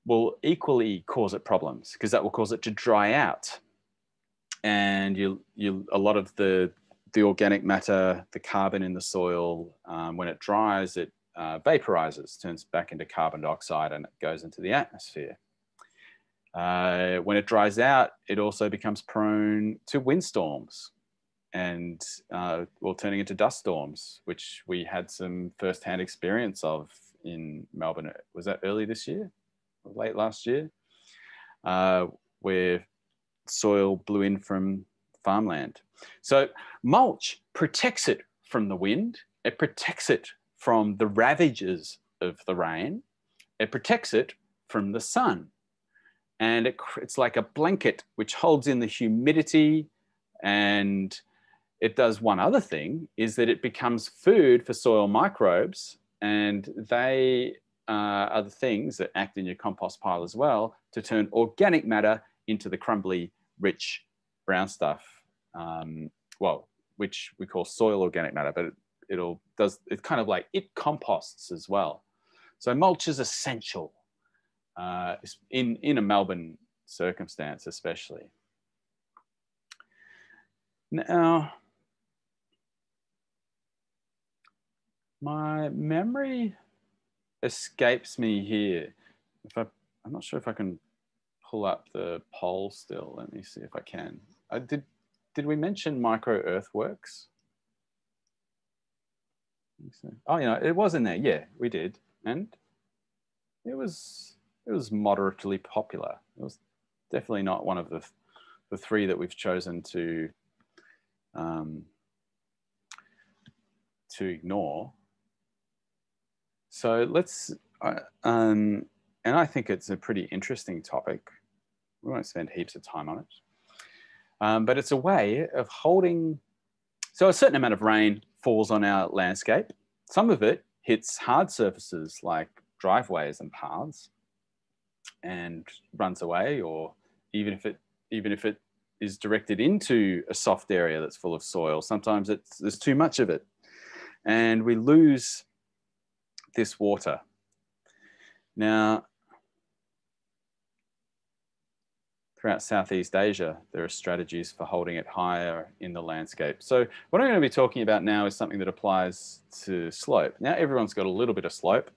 will equally cause it problems because that will cause it to dry out, and a lot of the organic matter, the carbon in the soil, when it dries, it vaporizes, turns back into carbon dioxide, and it goes into the atmosphere. When it dries out, it also becomes prone to windstorms and turning into dust storms, which we had some firsthand experience of in Melbourne. Was that early this year? Late last year, where soil blew in from farmland. So mulch protects it from the wind. It protects it from the ravages of the rain. It protects it from the sun. And it's like a blanket which holds in the humidity. And it does one other thing, is that it becomes food for soil microbes, and they are the things that act in your compost pile as well to turn organic matter into the crumbly, rich brown stuff, which we call soil organic matter, but it's kind of like it composts as well. So mulch is essential in a Melbourne circumstance, especially. Now, my memory escapes me here. I'm not sure if I can pull up the poll still. Let me see if I can. Did we mention micro earthworks? Oh, it was in there. Yeah, we did, and it was moderately popular. It was definitely not one of the three that we've chosen to ignore. So let's, and I think it's a pretty interesting topic. We won't spend heaps of time on it, but it's a way of holding. So a certain amount of rain falls on our landscape. Some of it hits hard surfaces like driveways and paths and runs away, or even if it is directed into a soft area that's full of soil, sometimes there's too much of it, and we lose this water. Now, throughout Southeast Asia, there are strategies for holding it higher in the landscape. So what I'm going to be talking about now is something that applies to slope. Now, everyone's got a little bit of slope,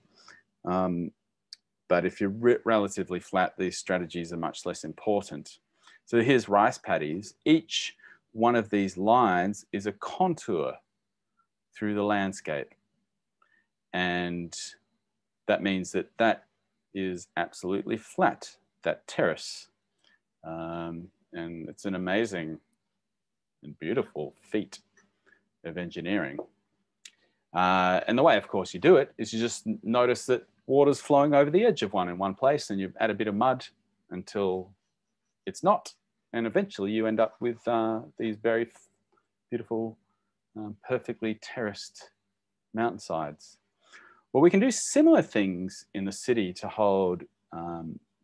but if you're relatively flat, these strategies are much less important. So here's rice paddies. Each one of these lines is a contour through the landscape. And that means that that is absolutely flat, that terrace. And it's an amazing and beautiful feat of engineering. And the way, of course, you do it is you just notice that water's flowing over the edge of one in one place, and you add a bit of mud until it's not. And eventually you end up with these very beautiful, perfectly terraced mountainsides. Well, we can do similar things in the city to hold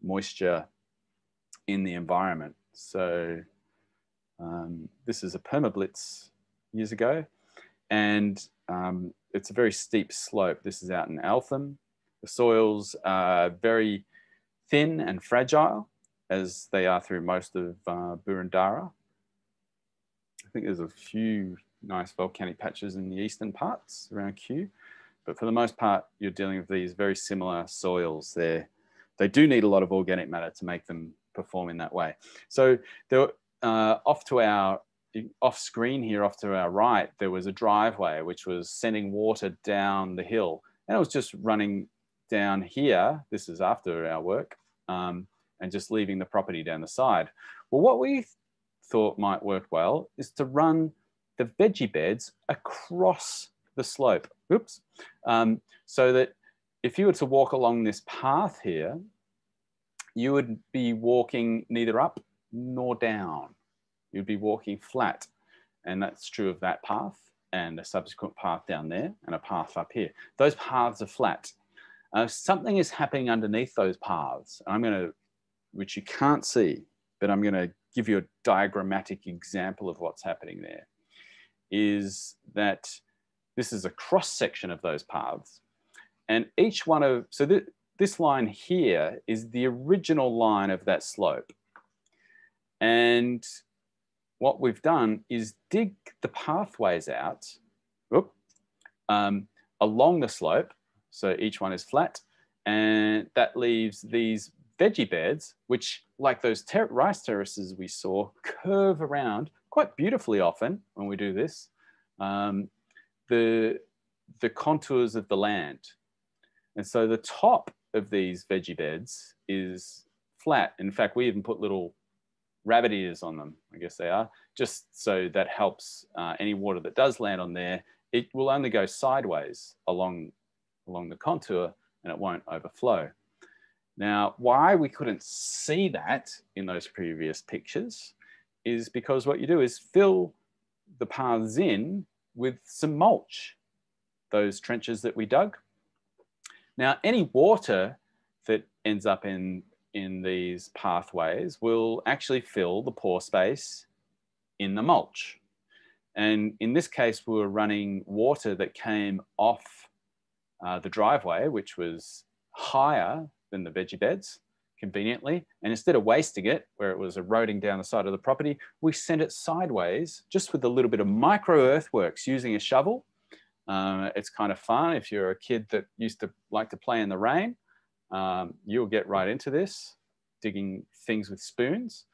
moisture in the environment. So this is a permablitz years ago, and it's a very steep slope. This is out in Eltham. The soils are very thin and fragile, as they are through most of Boroondara. I think there's a few nice volcanic patches in the eastern parts around Kew, but for the most part, you're dealing with these very similar soils there. They do need a lot of organic matter to make them perform in that way. So there, off screen here, off to our right, there was a driveway which was sending water down the hill, and it was just running down here. This is after our work, and just leaving the property down the side. Well, what we thought might work well is to run the veggie beds across the slope. Oops. So that if you were to walk along this path here, you would be walking neither up nor down. You'd be walking flat. And that's true of that path and a subsequent path down there and a path up here. Those paths are flat. Something is happening underneath those paths. Which you can't see, but I'm going to give you a diagrammatic example of what's happening there, is that this is a cross section of those paths. And each one of, so this line here is the original line of that slope. And what we've done is dig the pathways out along the slope. So each one is flat, and that leaves these veggie beds, which, like those rice terraces we saw, curve around quite beautifully often when we do this, the contours of the land. And so the top of these veggie beds is flat. In fact, we even put little rabbit ears on them, I guess they are, just so that helps any water that does land on there. It will only go sideways along the contour, and it won't overflow. Now, why we couldn't see that in those previous pictures is because what you do is fill the paths in with some mulch, those trenches that we dug. Now, any water that ends up in these pathways will actually fill the pore space in the mulch. And in this case, we were running water that came off the driveway, which was higher than the veggie beds, conveniently. And instead of wasting it where it was eroding down the side of the property, we sent it sideways just with a little bit of micro earthworks using a shovel. It's kind of fun. If you're a kid that used to like to play in the rain, you'll get right into this, digging things with spoons.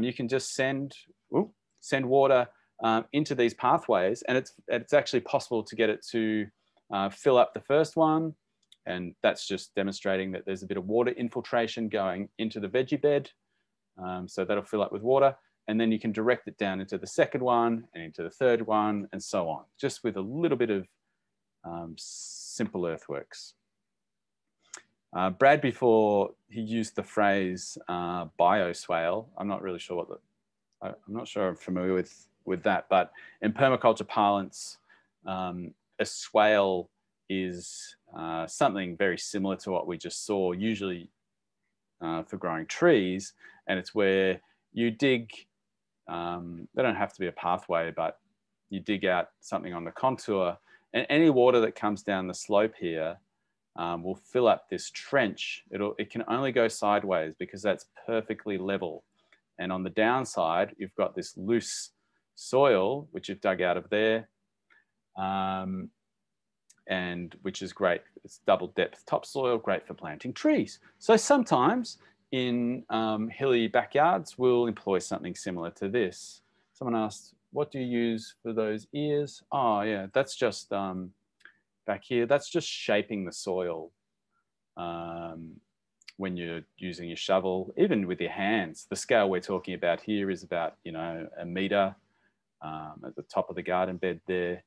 You can just send water into these pathways, and it's actually possible to get it to fill up the first one. And that's just demonstrating that there's a bit of water infiltration going into the veggie bed. So that'll fill up with water. And then you can direct it down into the second one and into the third one and so on, just with a little bit of simple earthworks. Brad, before he used the phrase bioswale, I'm not really sure I'm not sure I'm familiar with that, but in permaculture parlance, a swale is something very similar to what we just saw, usually for growing trees. And it's where you dig, they don't have to be a pathway, but you dig out something on the contour, and any water that comes down the slope here will fill up this trench. It can only go sideways because that's perfectly level. And on the downside, you've got this loose soil, which you've dug out of there, and which is great. It's double depth topsoil, great for planting trees. So sometimes in hilly backyards, we'll employ something similar to this. Someone asked, what do you use for those ears? Oh yeah, that's just back here. That's just shaping the soil when you're using your shovel, even with your hands. The scale we're talking about here is about, you know, 1 meter at the top of the garden bed there.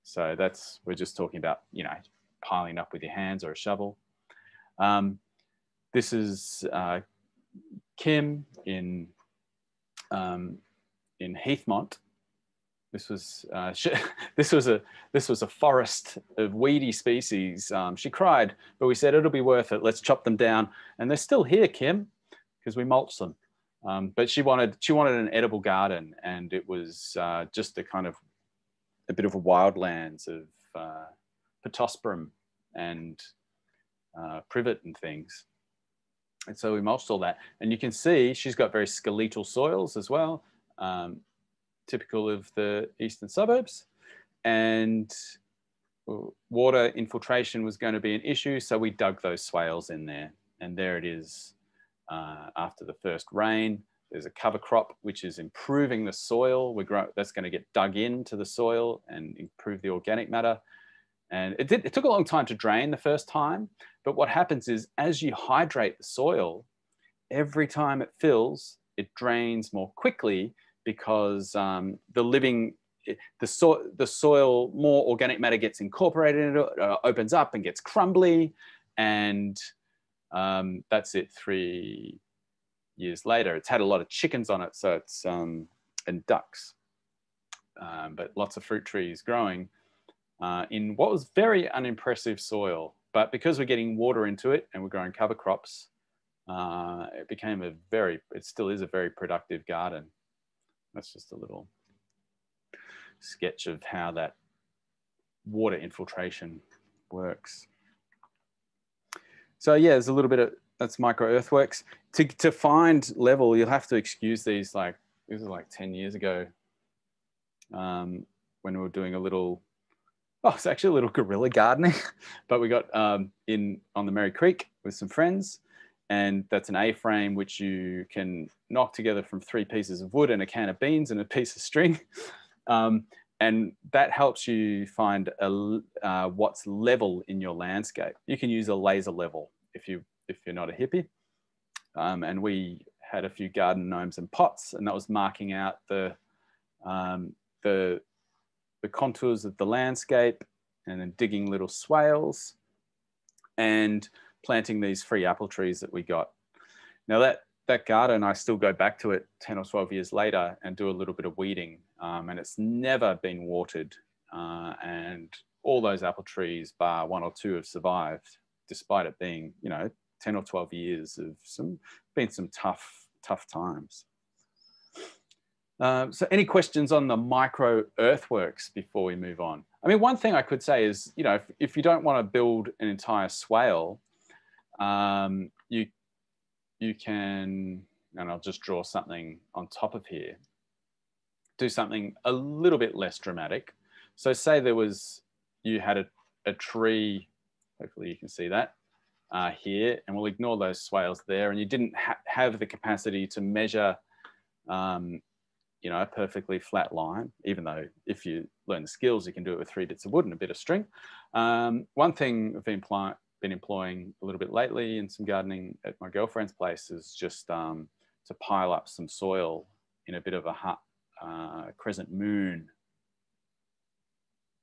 So that's, we're just talking about, you know, piling up with your hands or a shovel. This is Kim in Heathmont. This was this was a forest of weedy species. She cried, but we said it'll be worth it. Let's chop them down, and they're still here, Kim, because we mulched them. But she wanted an edible garden, and it was just a kind of a bit of a wildlands of pittosporum and privet and things. And so we mulched all that, and you can see she's got very skeletal soils as well. Typical of the eastern suburbs, and water infiltration was going to be an issue, so we dug those swales in there, and there it is after the first rain. There's a cover crop which is improving the soil. That's going to get dug into the soil and improve the organic matter. And it took a long time to drain the first time, but what happens is as you hydrate the soil, every time it fills, it drains more quickly, because the soil, more organic matter gets incorporated in it, opens up and gets crumbly, and that's it. 3 years later, it's had a lot of chickens on it, so it's and ducks, but lots of fruit trees growing in what was very unimpressive soil. But because we're getting water into it and we're growing cover crops, it became it still is a very productive garden. That's just a little sketch of how that water infiltration works. So yeah, there's a little bit of, that's micro earthworks. To find level, you'll have to excuse these, like, this is like 10 years ago when we were doing a little, it's actually a little guerrilla gardening, but we got on the Merry Creek with some friends. And that's an A-frame which you can knock together from 3 pieces of wood and a can of beans and a piece of string. And that helps you find what's level in your landscape. You can use a laser level if you're not a hippie. And we had a few garden gnomes and pots, and that was marking out the contours of the landscape, and then digging little swales and planting these free apple trees that we got. Now that garden, I still go back to it 10 or 12 years later and do a little bit of weeding, and it's never been watered. And all those apple trees, bar 1 or 2, have survived, despite it being, 10 or 12 years of some tough times. So any questions on the micro earthworks before we move on? I mean, one thing I could say is, if you don't want to build an entire swale, you can, and I'll just draw something on top of here, do something a little bit less dramatic. So say you had a tree, hopefully you can see that here, and we'll ignore those swales there, and you didn't have the capacity to measure a perfectly flat line, even though if you learn the skills, you can do it with 3 bits of wood and a bit of string. One thing I've been employing a little bit lately in some gardening at my girlfriend's place is just to pile up some soil in a bit of a crescent moon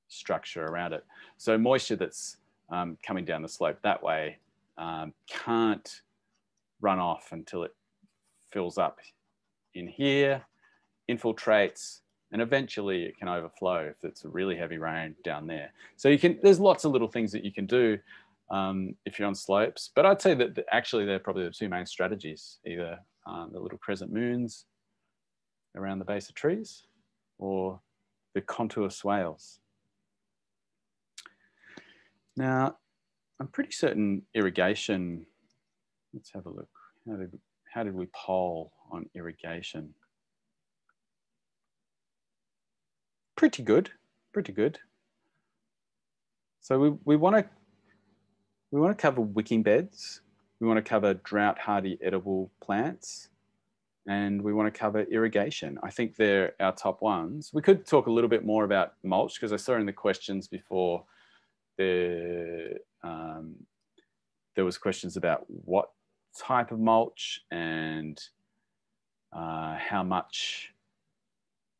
structure around it. So moisture that's coming down the slope that way can't run off until it fills up in here, infiltrates, and eventually it can overflow if it's a really heavy rain down there. So there's lots of little things that you can do if you're on slopes, but I'd say that actually they're probably the 2 main strategies, either the little crescent moons around the base of trees or the contour swales. Now, I'm pretty certain irrigation, let's have a look. how did we poll on irrigation? Pretty good, pretty good. So we want to cover wicking beds. We want to cover drought hardy edible plants, and we want to cover irrigation. I think they're our top ones. We could talk a little bit more about mulch, because I saw in the questions before there was questions about what type of mulch and how much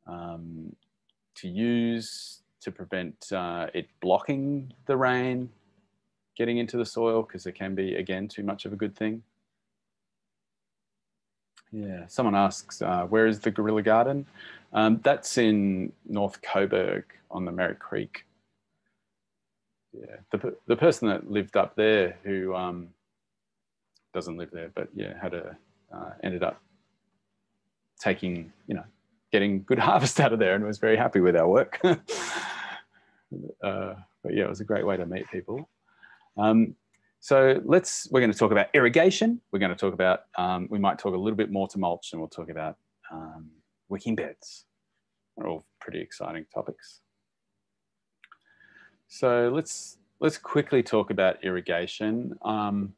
to use to prevent it blocking the rain getting into the soil, because it can be, again, too much of a good thing. Yeah, someone asks, where is the Gorilla Garden? That's in North Coburg on the Merritt Creek. Yeah, the person that lived up there, who doesn't live there, but yeah, ended up taking, getting good harvest out of there, and was very happy with our work. But yeah, it was a great way to meet people. So we're going to talk about irrigation. We're going to talk about, we might talk a little bit more to mulch, and we'll talk about wicking beds. They're all pretty exciting topics. So let's quickly talk about irrigation. I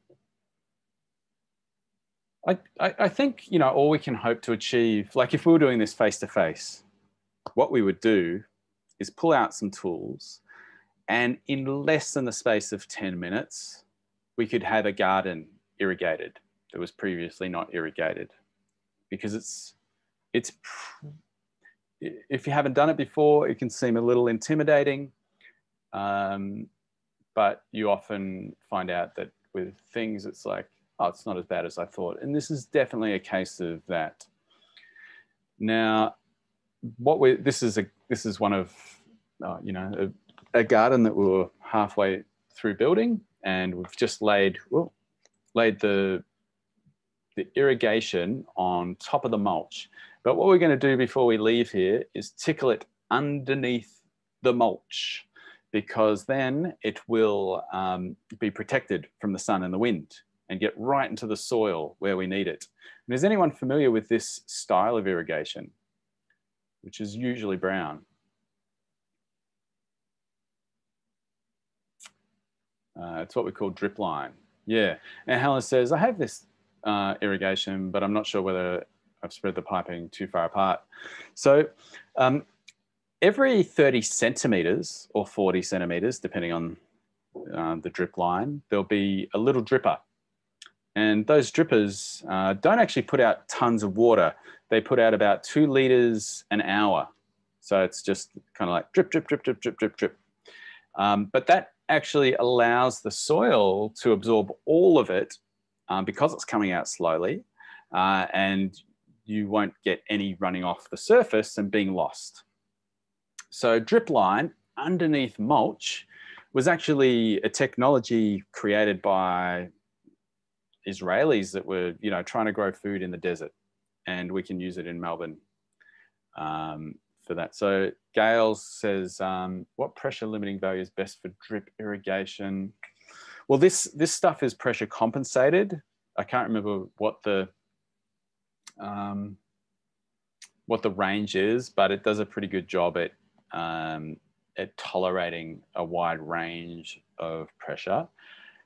think, all we can hope to achieve, like if we were doing this face-to-face, what we would do is pull out some tools, and in less than the space of 10 minutes, we could have a garden irrigated that was previously not irrigated. Because it's if you haven't done it before, it can seem a little intimidating, but you often find out that with things, it's like, oh, it's not as bad as I thought. And this is definitely a case of that. Now, this is one of, a garden that we were halfway through building, and we've just laid the irrigation on top of the mulch. But what we're going to do before we leave here is tickle it underneath the mulch, because then it will be protected from the sun and the wind and get right into the soil where we need it. And is anyone familiar with this style of irrigation, which is usually brown? It's what we call drip line. Yeah. And Helen says, I have this irrigation, but I'm not sure whether I've spread the piping too far apart. So every 30 centimeters or 40 centimeters, depending on the drip line, there'll be a little dripper. And those drippers don't actually put out tons of water. They put out about 2 liters an hour. So it's just kind of like drip, drip, drip, drip, drip, drip, drip. But that actually allows the soil to absorb all of it because it's coming out slowly, and you won't get any running off the surface and being lost. So drip line underneath mulch was actually a technology created by Israelis that were, trying to grow food in the desert, and we can use it in Melbourne for that. So Gail says, what pressure limiting value is best for drip irrigation? Well, this stuff is pressure compensated. I can't remember what the range is, but it does a pretty good job at tolerating a wide range of pressure.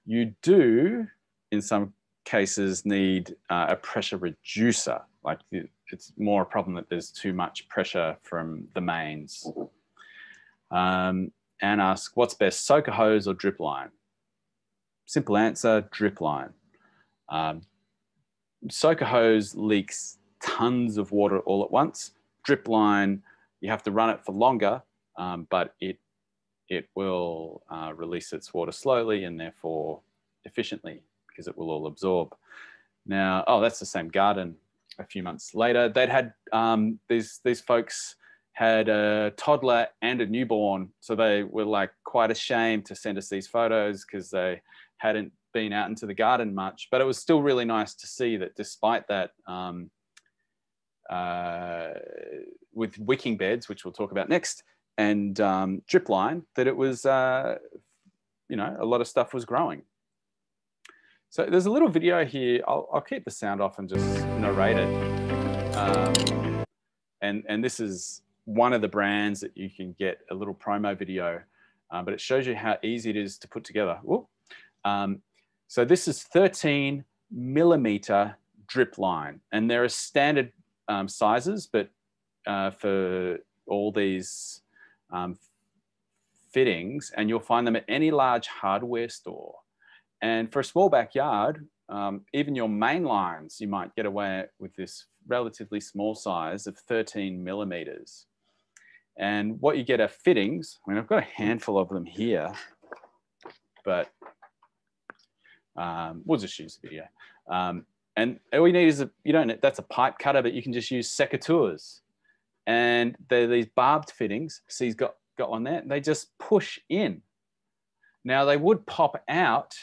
You do, in some cases, need a pressure reducer. Like it's more a problem that there's too much pressure from the mains. And ask, what's best, soaker hose or drip line? Simple answer, drip line. Soaker hose leaks tons of water all at once. Drip line, you have to run it for longer, but it will release its water slowly and therefore efficiently, because it will all absorb. Now, that's the same garden a few months later. They'd had, these folks had a toddler and a newborn. So they were like quite ashamed to send us these photos because they hadn't been out into the garden much. But it was still really nice to see that despite that, with wicking beds, which we'll talk about next, and drip line, that it was, a lot of stuff was growing. So there's a little video here. I'll keep the sound off and just narrate it. And this is one of the brands that you can get a little promo video, but it shows you how easy it is to put together. So this is 13 millimeter drip line, and there are standard sizes, but for all these fittings, and you'll find them at any large hardware store. And for a small backyard, even your main lines, you might get away with this relatively small size of 13 millimeters. And what you get are fittings. I mean, I've got a handful of them here, but we'll just use the video. And all you need is that's a pipe cutter, but you can just use secateurs. And they're these barbed fittings. So he's got one there. They just push in. Now they would pop out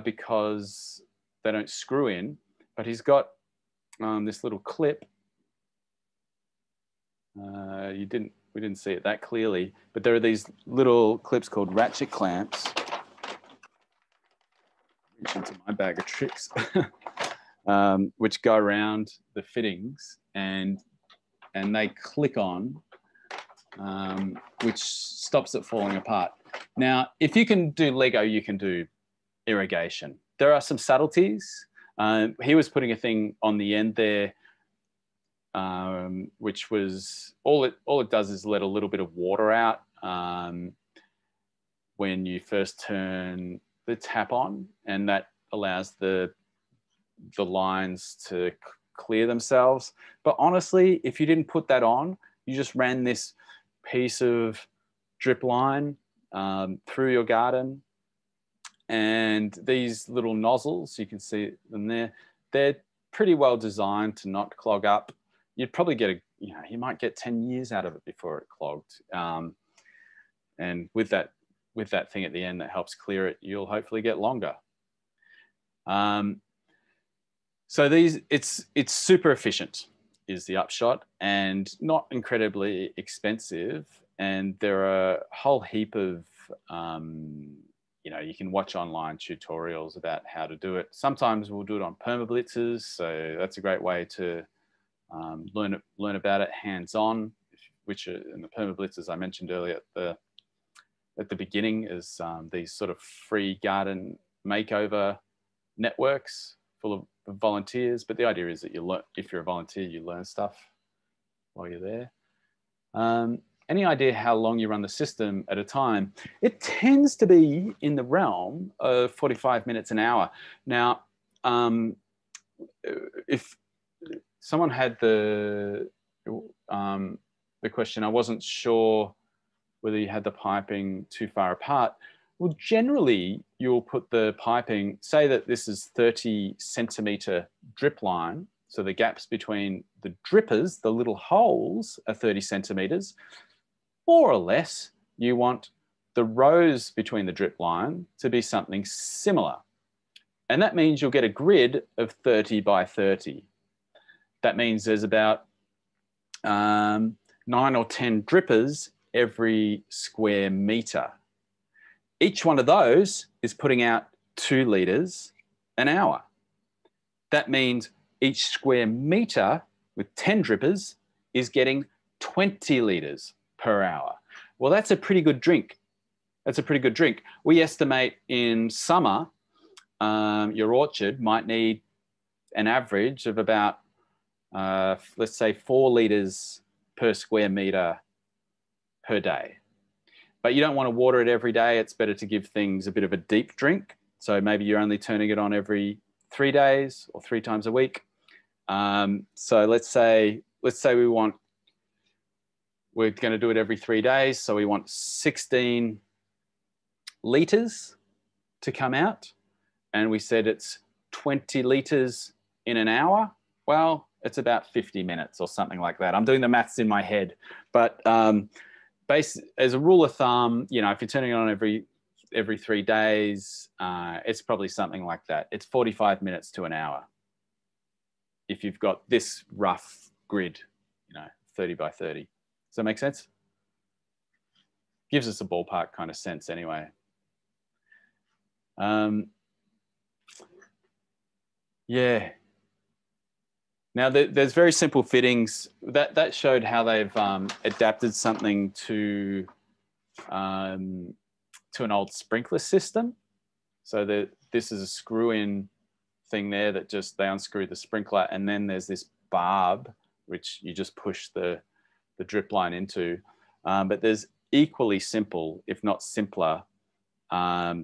because they don't screw in, but he's got this little clip. We didn't see it that clearly, but there are these little clips called ratchet clamps. Reach into my bag of tricks, which go around the fittings and they click on, which stops it falling apart. Now, if you can do Lego, you can do irrigation. There are some subtleties. He was putting a thing on the end there, which was all it does is let a little bit of water out when you first turn the tap on, and that allows the lines to clear themselves. But honestly, if you didn't put that on, you just ran this piece of drip line through your garden, and these little nozzles, you can see them there, they're pretty well designed to not clog up. You'd probably get you might get 10 years out of it before it clogged. And with that thing at the end that helps clear it, you'll hopefully get longer. So it's super efficient is the upshot, and not incredibly expensive. And there are a whole heap of, you can watch online tutorials about how to do it. Sometimes we'll do it on permablitzers. So that's a great way to learn about it hands-on, which are in the permablitzers I mentioned earlier at the beginning is these sort of free garden makeover networks full of volunteers. But the idea is that if you're a volunteer, you learn stuff while you're there. Any idea how long you run the system at a time? It tends to be in the realm of 45 minutes an hour. Now, if someone had the question, I wasn't sure whether you had the piping too far apart. Well, generally, you'll put the piping, say that this is 30 centimeter drip line. So the gaps between the drippers, the little holes, are 30 centimeters. More or less, you want the rows between the drip line to be something similar. And that means you'll get a grid of 30 by 30. That means there's about 9 or 10 drippers every square meter. Each one of those is putting out 2 litres an hour. That means each square meter with 10 drippers is getting 20 litres per hour. Well, that's a pretty good drink. That's a pretty good drink. We estimate in summer, your orchard might need an average of about, let's say 4 litres per square metre per day. But you don't want to water it every day. It's better to give things a bit of a deep drink. So maybe you're only turning it on every 3 days or 3 times a week. So let's say we're going to do it every 3 days. So we want 16 litres to come out. And we said it's 20 litres in an hour. Well, it's about 50 minutes or something like that. I'm doing the maths in my head. But as a rule of thumb, if you're turning it on every 3 days, it's probably something like that. It's 45 minutes to an hour. If you've got this rough grid, 30 by 30. Does that make sense? Gives us a ballpark kind of sense anyway. Yeah. Now there's very simple fittings. That showed how they've adapted something to an old sprinkler system. So this is a screw-in thing there that just they unscrew the sprinkler, and then there's this barb which you just push the drip line into. But there's equally simple, if not simpler,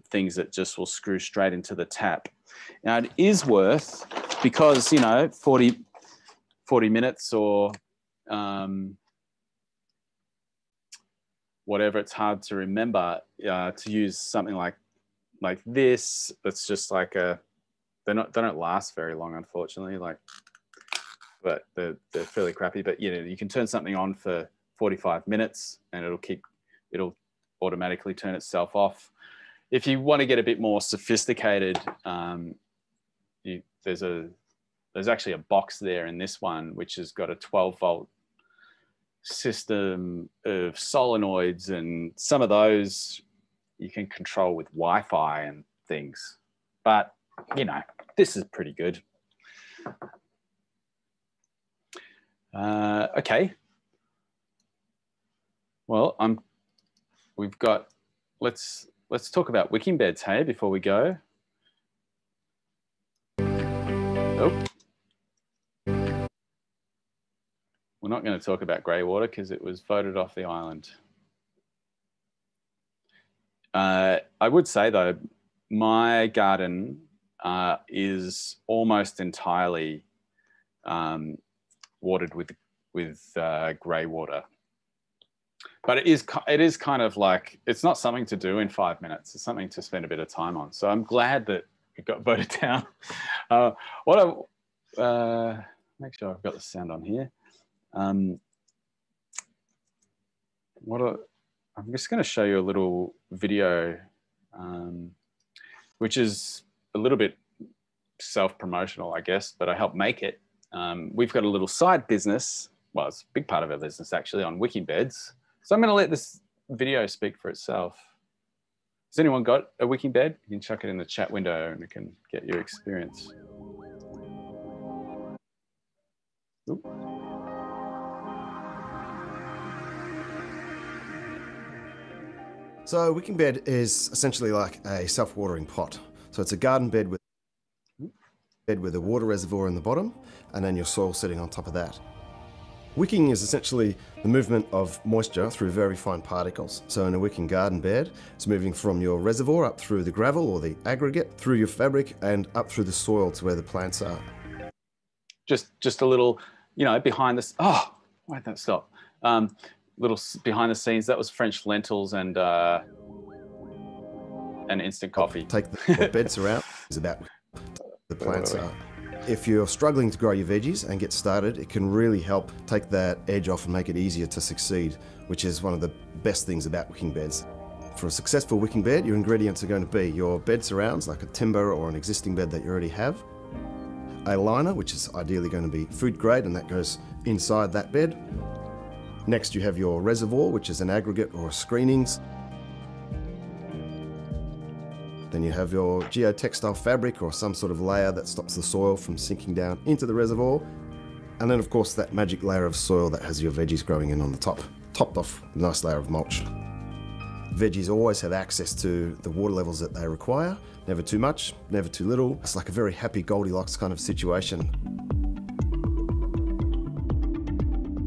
things that just will screw straight into the tap. Now it is worth, because 40 minutes or whatever, it's hard to remember, to use something like this. That's just like they don't last very long, unfortunately. But they're fairly crappy. But you can turn something on for 45 minutes and it'll automatically turn itself off. If you want to get a bit more sophisticated, there's actually a box there in this one which has got a 12-volt system of solenoids, and some of those you can control with Wi-Fi and things. But this is pretty good. Okay. Well, let's talk about wicking beds, hey, before we go. Nope. We're not going to talk about grey water because it was voted off the island. I would say though, my garden is almost entirely watered with grey water. But it is kind of like, it's not something to do in 5 minutes. It's something to spend a bit of time on. So I'm glad that it got voted down. Make sure I've got the sound on here. I'm just going to show you a little video, which is a little bit self-promotional, I guess, but I helped make it. We've got a little side business. Well, it's a big part of our business actually, on wicking beds. So I'm going to let this video speak for itself. Has anyone got a wicking bed? You can chuck it in the chat window and we can get your experience. Oop. So a wicking bed is essentially like a self-watering pot. So it's a garden bed with a water reservoir in the bottom, and then your soil sitting on top of that. Wicking is essentially the movement of moisture through very fine particles. So in a wicking garden bed, it's moving from your reservoir up through the gravel or the aggregate, through your fabric, and up through the soil to where the plants are. Just a little, behind this. Oh, why'd that stop? Little behind the scenes. That was French lentils and instant coffee. Take the bed surround is about the plants are. If you're struggling to grow your veggies and get started, it can really help take that edge off and make it easier to succeed, which is one of the best things about wicking beds. For a successful wicking bed, your ingredients are going to be your bed surrounds, like a timber or an existing bed that you already have, a liner, which is ideally going to be food grade, and that goes inside that bed. Next, you have your reservoir, which is an aggregate or screenings. Then you have your geotextile fabric or some sort of layer that stops the soil from sinking down into the reservoir. And then of course that magic layer of soil that has your veggies growing in on the top, topped off with a nice layer of mulch. Veggies always have access to the water levels that they require, never too much, never too little. It's like a very happy Goldilocks kind of situation.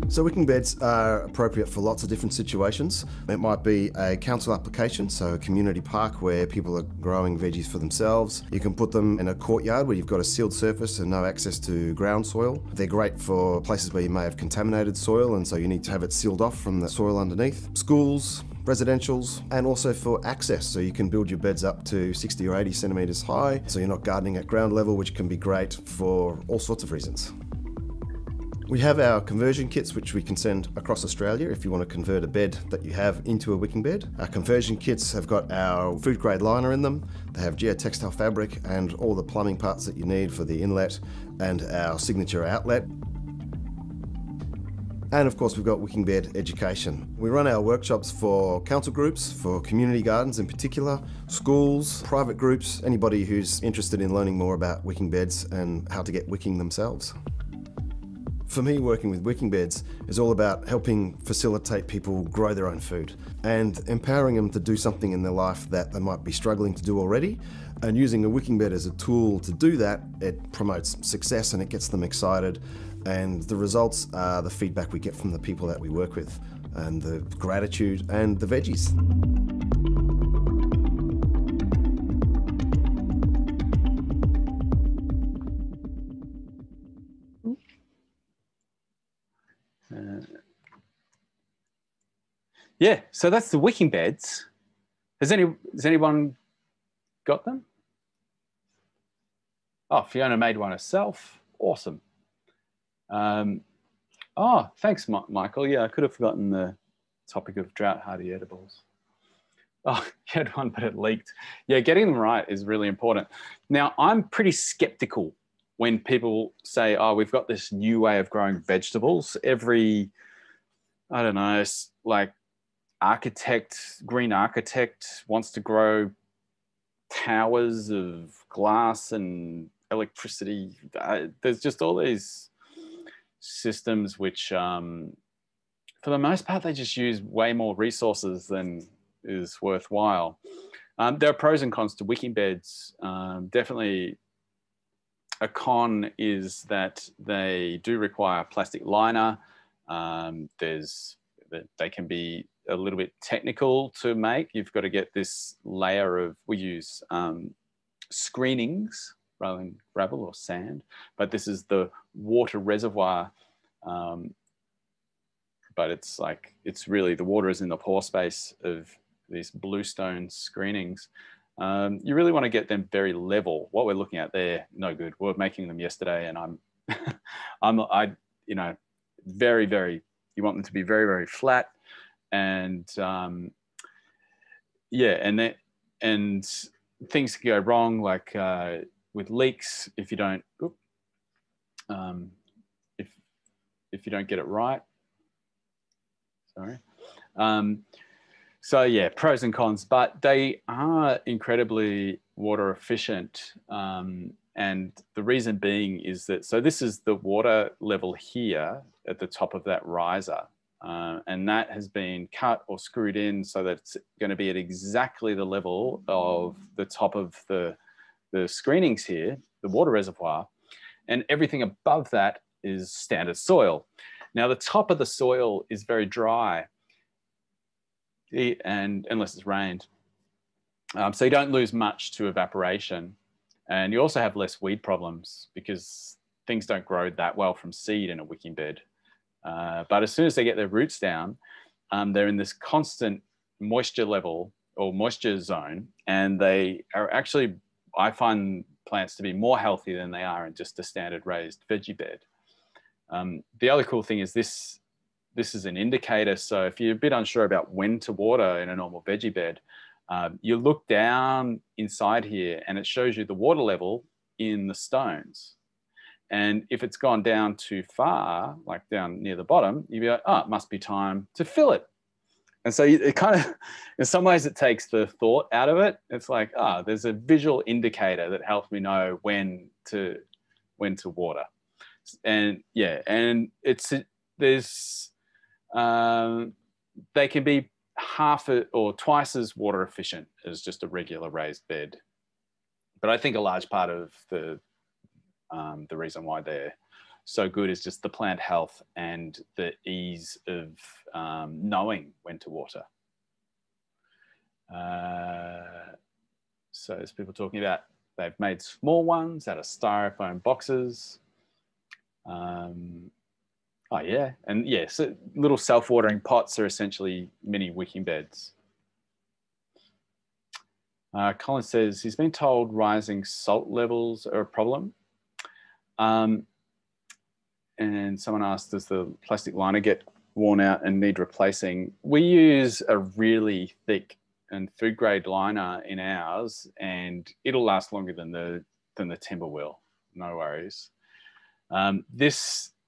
So wicking beds are appropriate for lots of different situations. It might be a council application, so a community park where people are growing veggies for themselves. You can put them in a courtyard where you've got a sealed surface and no access to ground soil. They're great for places where you may have contaminated soil and so you need to have it sealed off from the soil underneath. Schools, residentials, and also for access, so you can build your beds up to 60 or 80 centimetres high, so you're not gardening at ground level, which can be great for all sorts of reasons. We have our conversion kits, which we can send across Australia if you want to convert a bed that you have into a wicking bed. Our conversion kits have got our food grade liner in them. They have geotextile fabric and all the plumbing parts that you need for the inlet and our signature outlet. And of course, we've got wicking bed education. We run our workshops for council groups, for community gardens in particular, schools, private groups, anybody who's interested in learning more about wicking beds and how to get wicking themselves. For me, working with wicking beds is all about helping facilitate people grow their own food and empowering them to do something in their life that they might be struggling to do already. And using a wicking bed as a tool to do that, it promotes success and it gets them excited. And the results are the feedback we get from the people that we work with, and the gratitude and the veggies. Yeah, so that's the wicking beds. Has anyone got them? Oh, Fiona made one herself. Awesome. Oh, thanks, Michael. Yeah, I could have forgotten the topic of drought-hardy edibles. Oh, you had one, but it leaked. Yeah, getting them right is really important. Now, I'm pretty skeptical when people say, oh, we've got this new way of growing vegetables. Every, I don't know, like green architect wants to grow towers of glass and electricity. There's just all these systems which, for the most part, they just use way more resources than is worthwhile. There are pros and cons to wicking beds. Definitely a con is that they do require a plastic liner. They can be a little bit technical to make. You've got to get this layer of, we use screenings rather than gravel or sand, but this is the water reservoir. But it's really, the water is in the pore space of these bluestone screenings. You really want to get them very level. What we're looking at there, no good. We were making them yesterday, and very, very, you want them to be very, very flat. And yeah, and things can go wrong, like with leaks if you don't, if you don't get it right. Sorry. So yeah, pros and cons, but they are incredibly water efficient. And the reason being is that, so this is the water level here at the top of that riser. And that has been cut or screwed in so that it's going to be at exactly the level of the top of the screenings here, the water reservoir, and everything above that is standard soil. Now, the top of the soil is very dry, and unless it's rained. So you don't lose much to evaporation. And you also have less weed problems because things don't grow that well from seed in a wicking bed. But as soon as they get their roots down, they're in this constant moisture level or moisture zone. And they are actually, I find plants to be more healthy than they are in just a standard raised veggie bed. The other cool thing is this is an indicator. So if you're a bit unsure about when to water in a normal veggie bed, you look down inside here and it shows you the water level in the stones. And if it's gone down too far, like down near the bottom, you'd be like, oh, it must be time to fill it. And so it kind of, in some ways it takes the thought out of it. It's like, there's a visual indicator that helps me know when to water. And yeah, and they can be half or twice as water efficient as just a regular raised bed. But I think a large part of the reason why they're so good is just the plant health and the ease of knowing when to water. So there's people talking about they've made small ones out of styrofoam boxes. Oh yeah, and yeah, so little self-watering pots are essentially mini wicking beds. Colin says he's been told rising salt levels are a problem. And someone asked, does the plastic liner get worn out and need replacing? We use a really thick and food grade liner in ours, and it'll last longer than the timber will. No worries.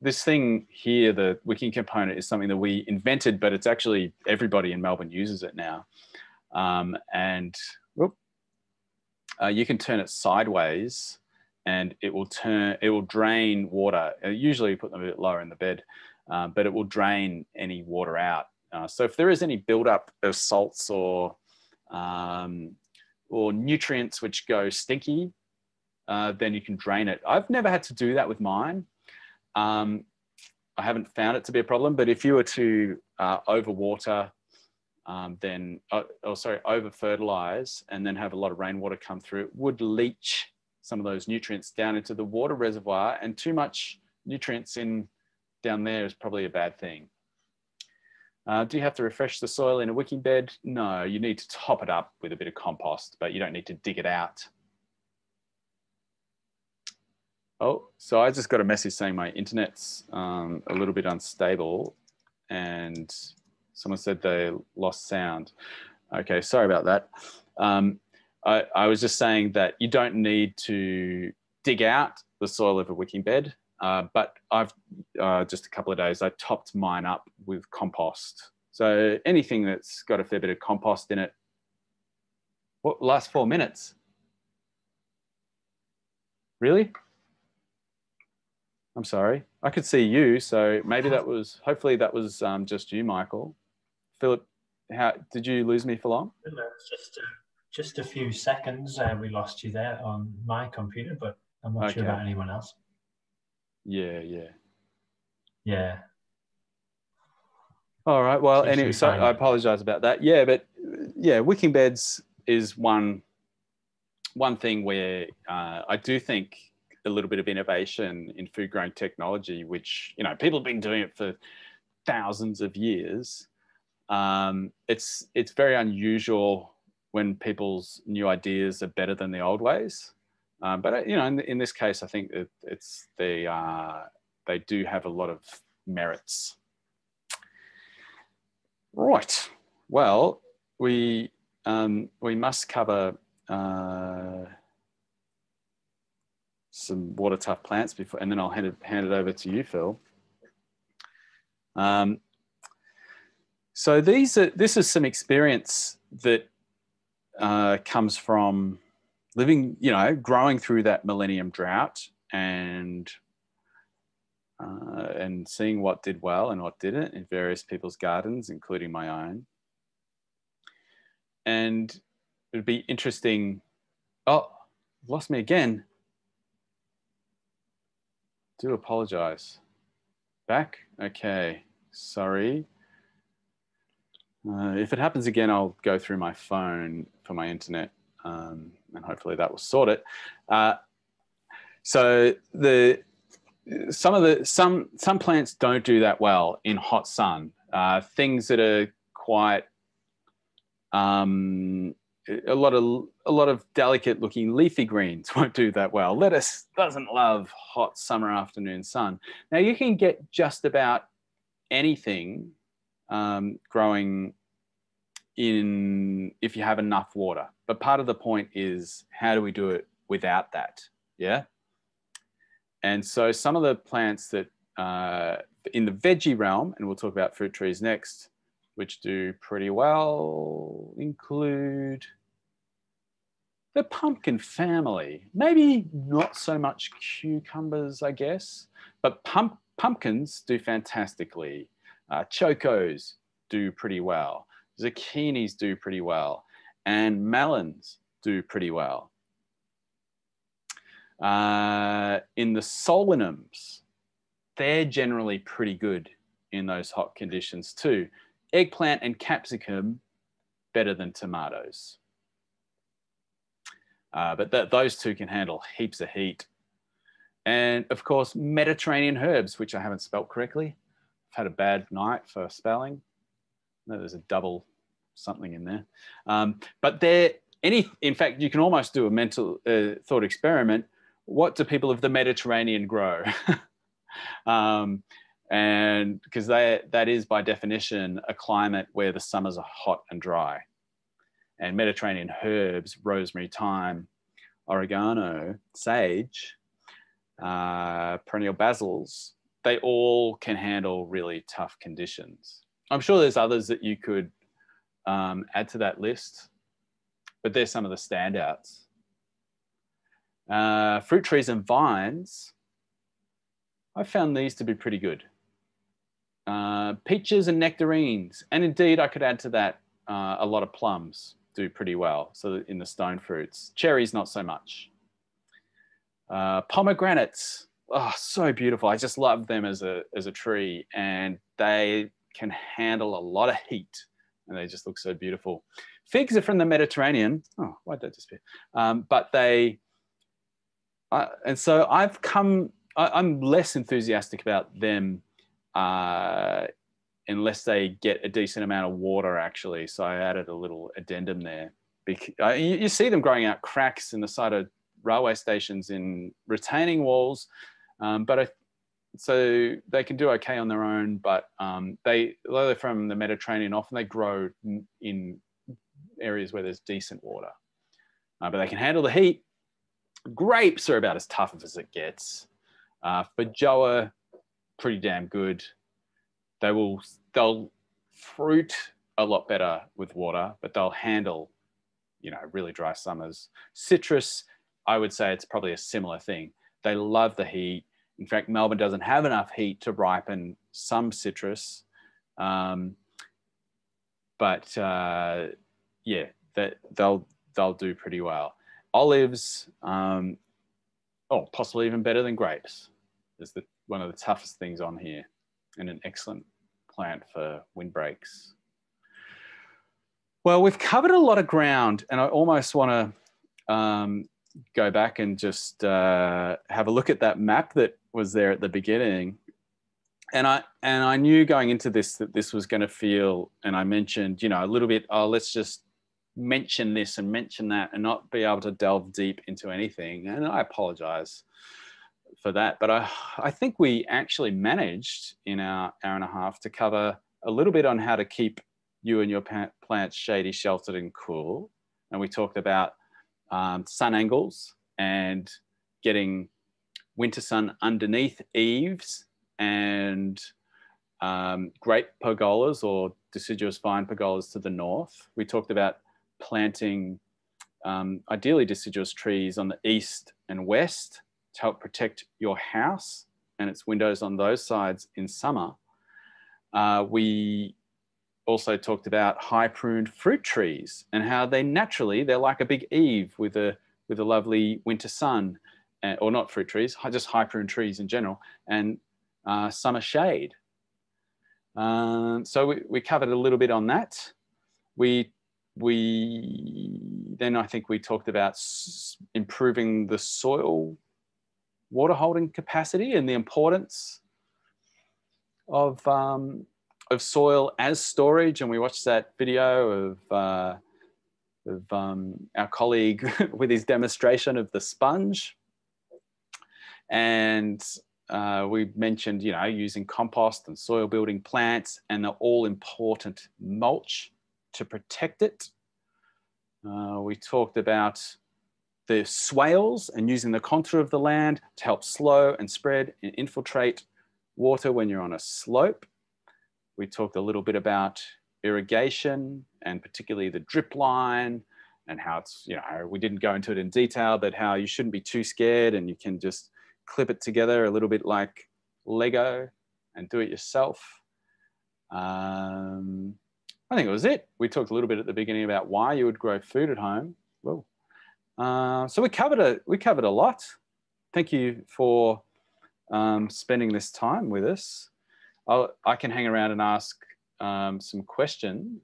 this thing here, the wicking component, is something that we invented, but it's actually everybody in Melbourne uses it now. And whoop, you can turn it sideways and it will drain water. Usually you put them a bit lower in the bed, but it will drain any water out. So if there is any buildup of salts or nutrients which go stinky, then you can drain it. I've never had to do that with mine. I haven't found it to be a problem, but if you were to overwater, over fertilize and then have a lot of rainwater come through, it would leach some of those nutrients down into the water reservoir, and too much nutrients down there is probably a bad thing. Do you have to refresh the soil in a wicking bed? No, you need to top it up with a bit of compost, but you don't need to dig it out. Oh, so I just got a message saying my internet's a little bit unstable, and someone said they lost sound. Okay, sorry about that. I was just saying that you don't need to dig out the soil of a wicking bed, but I've just a couple of days, I topped mine up with compost. So anything that's got a fair bit of compost in it. What, last 4 minutes? Really? I'm sorry. I could see you, so maybe that was, hopefully that was just you, Michael. Philip, how did you lose me for long? No, it's just a few seconds. We lost you there on my computer, but I'm not sure about anyone else. Yeah. All right. Well, anyway, so I apologize about that. Yeah, but yeah, wicking beds is one thing where I do think a little bit of innovation in food growing technology, which, you know, people have been doing it for thousands of years. It's very unusual when people's new ideas are better than the old ways. But you know, in this case, I think they do have a lot of merits. Right. Well, we must cover some water tough plants before, and then I'll hand it over to you, Phil. So this is some experience that comes from living, you know, growing through that millennium drought and seeing what did well and what didn't in various people's gardens, including my own. And it'd be interesting. Oh, lost me again. Do apologize. Back? Okay, sorry. If it happens again, I'll go through my phone for my internet, and hopefully that will sort it. So some plants don't do that well in hot sun. Things that are quite a lot of delicate looking leafy greens won't do that well. Lettuce doesn't love hot summer afternoon sun. Now you can get just about anything growing if you have enough water. But part of the point is, how do we do it without that? Yeah. And so some of the plants that in the veggie realm, and we'll talk about fruit trees next, which do pretty well, include the pumpkin family. Maybe not so much cucumbers, I guess, but pumpkins do fantastically. Chocos do pretty well. Zucchinis do pretty well. And melons do pretty well. In the solanums, they're generally pretty good in those hot conditions too. Eggplant and capsicum, better than tomatoes. But those two can handle heaps of heat. And of course, Mediterranean herbs, which I haven't spelt correctly. I've had a bad night for spelling. No, there's a double something in there. But in fact, you can almost do a mental thought experiment. What do people of the Mediterranean grow? And because that is by definition a climate where the summers are hot and dry. And Mediterranean herbs, rosemary, thyme, oregano, sage, perennial basils, they all can handle really tough conditions. I'm sure there's others that you could add to that list, but there's some of the standouts. Fruit trees and vines, I found these to be pretty good. Peaches and nectarines, and indeed I could add to that a lot of plums do pretty well, so in the stone fruits. Cherries, not so much. Pomegranates, oh, so beautiful. I just love them as a tree, and they can handle a lot of heat, and they just look so beautiful. Figs are from the Mediterranean. Oh, why did that disappear? But they, and so I'm less enthusiastic about them unless they get a decent amount of water, actually. So I added a little addendum there. You see them growing out cracks in the side of railway stations in retaining walls, so they can do okay on their own, but although they're from the Mediterranean, often they grow in areas where there's decent water, but they can handle the heat. Grapes are about as tough as it gets. Feijoa, pretty damn good. They'll fruit a lot better with water, but they'll handle, really dry summers. Citrus, I would say it's probably a similar thing. They love the heat. In fact, Melbourne doesn't have enough heat to ripen some citrus. Yeah, they'll do pretty well. Olives, possibly even better than grapes. Is one of the toughest things on here, and an excellent plant for windbreaks. Well, we've covered a lot of ground, and I almost want to go back and just have a look at that map that was there at the beginning. And I knew going into this that this was going to feel, and I mentioned, a little bit, let's just mention this and mention that and not be able to delve deep into anything. And I apologize for that. But I think we actually managed in our hour and a half to cover a little bit on how to keep you and your plants shady, sheltered and cool. And we talked about sun angles and getting winter sun underneath eaves, and grape pergolas or deciduous vine pergolas to the north. We talked about planting ideally deciduous trees on the east and west to help protect your house and its windows on those sides in summer. We also talked about high pruned fruit trees and how they're like a big eave with a lovely winter sun, or not fruit trees, just high pruned trees in general, and summer shade. So we covered a little bit on that. Then I think we talked about improving the soil water holding capacity and the importance of soil as storage. And we watched that video of our colleague with his demonstration of the sponge. And we mentioned, using compost and soil building plants and the all important mulch to protect it. We talked about the swales and using the contour of the land to help slow and spread and infiltrate water when you're on a slope. We talked a little bit about irrigation and particularly the drip line and how it's, we didn't go into it in detail, but how you shouldn't be too scared and you can just clip it together a little bit like Lego and do it yourself. I think it was it. We talked a little bit at the beginning about why you would grow food at home. Whoa. So we covered a lot. Thank you for spending this time with us. I can hang around and ask some questions.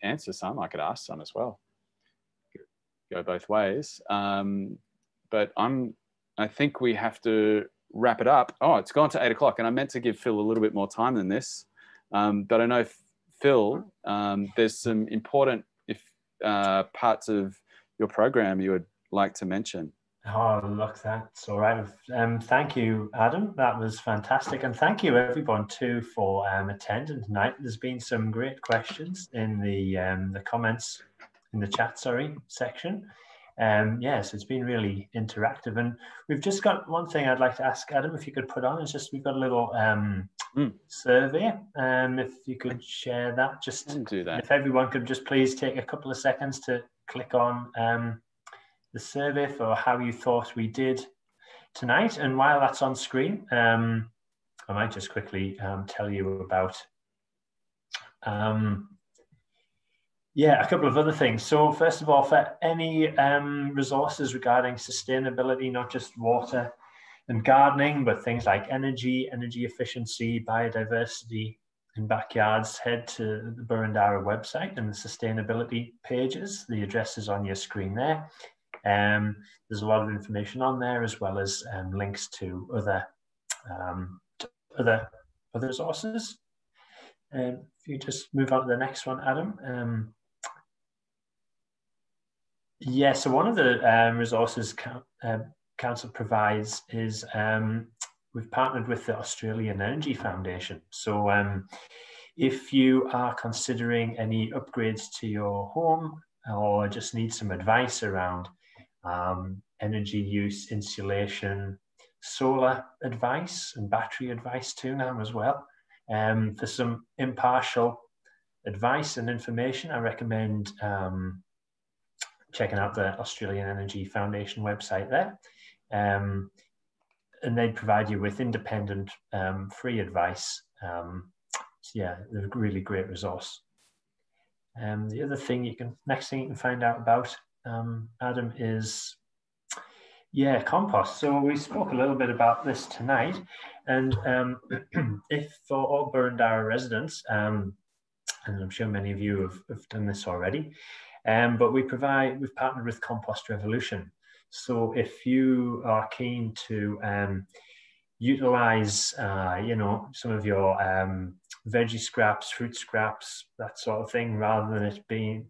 Answer some. I could ask some as well. Go both ways. But I think we have to wrap it up. Oh, it's gone to 8 o'clock, and I meant to give Phil a little bit more time than this. But I know, Phil, there's some important parts of your program you would like to mention. Oh, look, that's all right. Thank you, Adam. That was fantastic. And thank you, everyone, too, for attending tonight. There's been some great questions in the comments, in the chat, section. Yeah, so it's been really interactive. And we've just got one thing I'd like to ask Adam, if you could put on, is just we've got a little survey. If you could share that, just do that. If everyone could just please take a couple of seconds to click on the survey for how you thought we did tonight. And while that's on screen, I might just quickly tell you about a couple of other things. So first of all, for any resources regarding sustainability, not just water and gardening, but things like energy efficiency, biodiversity in backyards, head to the Boroondara website and the sustainability pages. The address is on your screen there. There's a lot of information on there, as well as links to other resources. If you just move on to the next one, Adam. So one of the resources Council provides is we've partnered with the Australian Energy Foundation. So if you are considering any upgrades to your home or just need some advice around energy use, insulation, solar advice and battery advice too now as well, for some impartial advice and information, I recommend checking out the Australian Energy Foundation website there. And they provide you with independent, free advice. They're a really great resource. The other thing next thing you can find out about, Adam, is compost. So we spoke a little bit about this tonight, and if for all Boroondara residents, and I'm sure many of you have done this already, but we've partnered with Compost Revolution. So if you are keen to utilize, some of your veggie scraps, fruit scraps, that sort of thing, rather than it being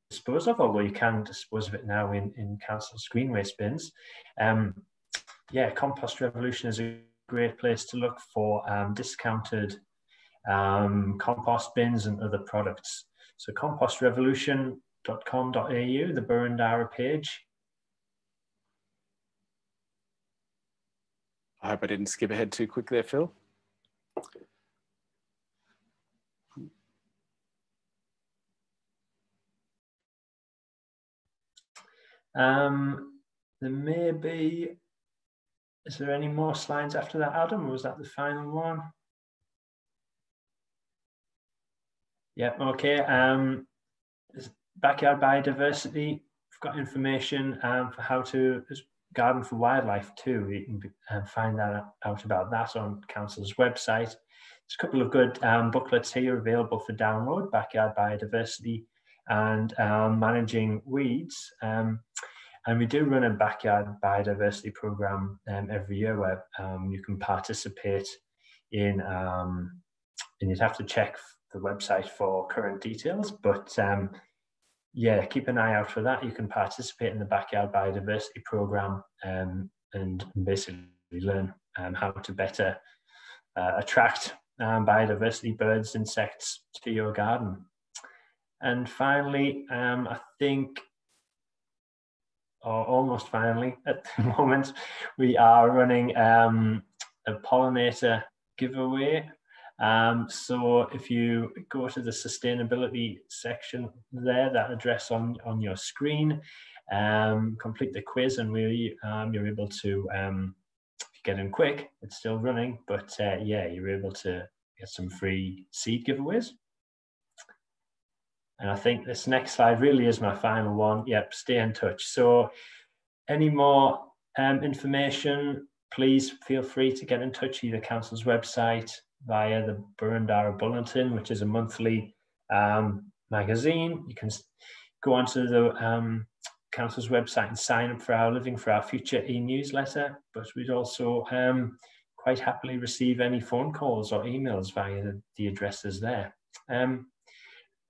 disposed of, although you can dispose of it now in council's green waste bins. Compost Revolution is a great place to look for discounted compost bins and other products. So compostrevolution.com.au, the Boroondara page. I hope I didn't skip ahead too quick there, Phil. There may be, is there any more slides after that, Adam, or was that the final one? Yep, okay. Backyard biodiversity, we've got information for how to garden for wildlife too. You can find that out about that on council's website. There's a couple of good booklets here available for download: Backyard Biodiversity and Managing Weeds. And we do run a backyard biodiversity program every year where you can participate in, and you'd have to check the website for current details, but keep an eye out for that. You can participate in the backyard biodiversity program and basically learn how to better attract biodiversity, birds, insects to your garden. And finally, I think, or almost finally at the moment, we are running a pollinator giveaway. So if you go to the sustainability section there, that address on your screen, complete the quiz, and you're able to, if you get in quick, it's still running, but you're able to get some free seed giveaways. And I think this next slide really is my final one. Yep, stay in touch. So any more information, please feel free to get in touch, either council's website, via the Boroondara Bulletin, which is a monthly magazine. You can go onto the council's website and sign up for our Living for Our Future e-newsletter, but we'd also quite happily receive any phone calls or emails via the addresses there.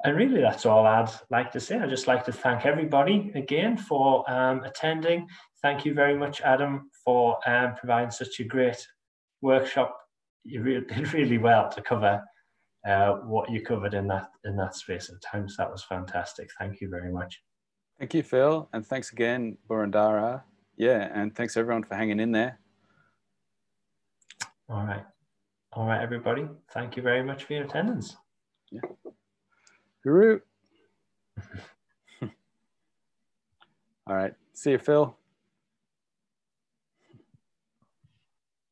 And really, that's all I'd like to say. I'd just like to thank everybody again for attending. Thank you very much, Adam, for providing such a great workshop. You did really well to cover what you covered in that space of time. So that was fantastic. Thank you very much. Thank you, Phil. And thanks again, Boroondara. Yeah, and thanks everyone for hanging in there. All right. All right, everybody. Thank you very much for your attendance. Yeah. Guru. All right. See you, Phil.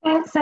Thanks,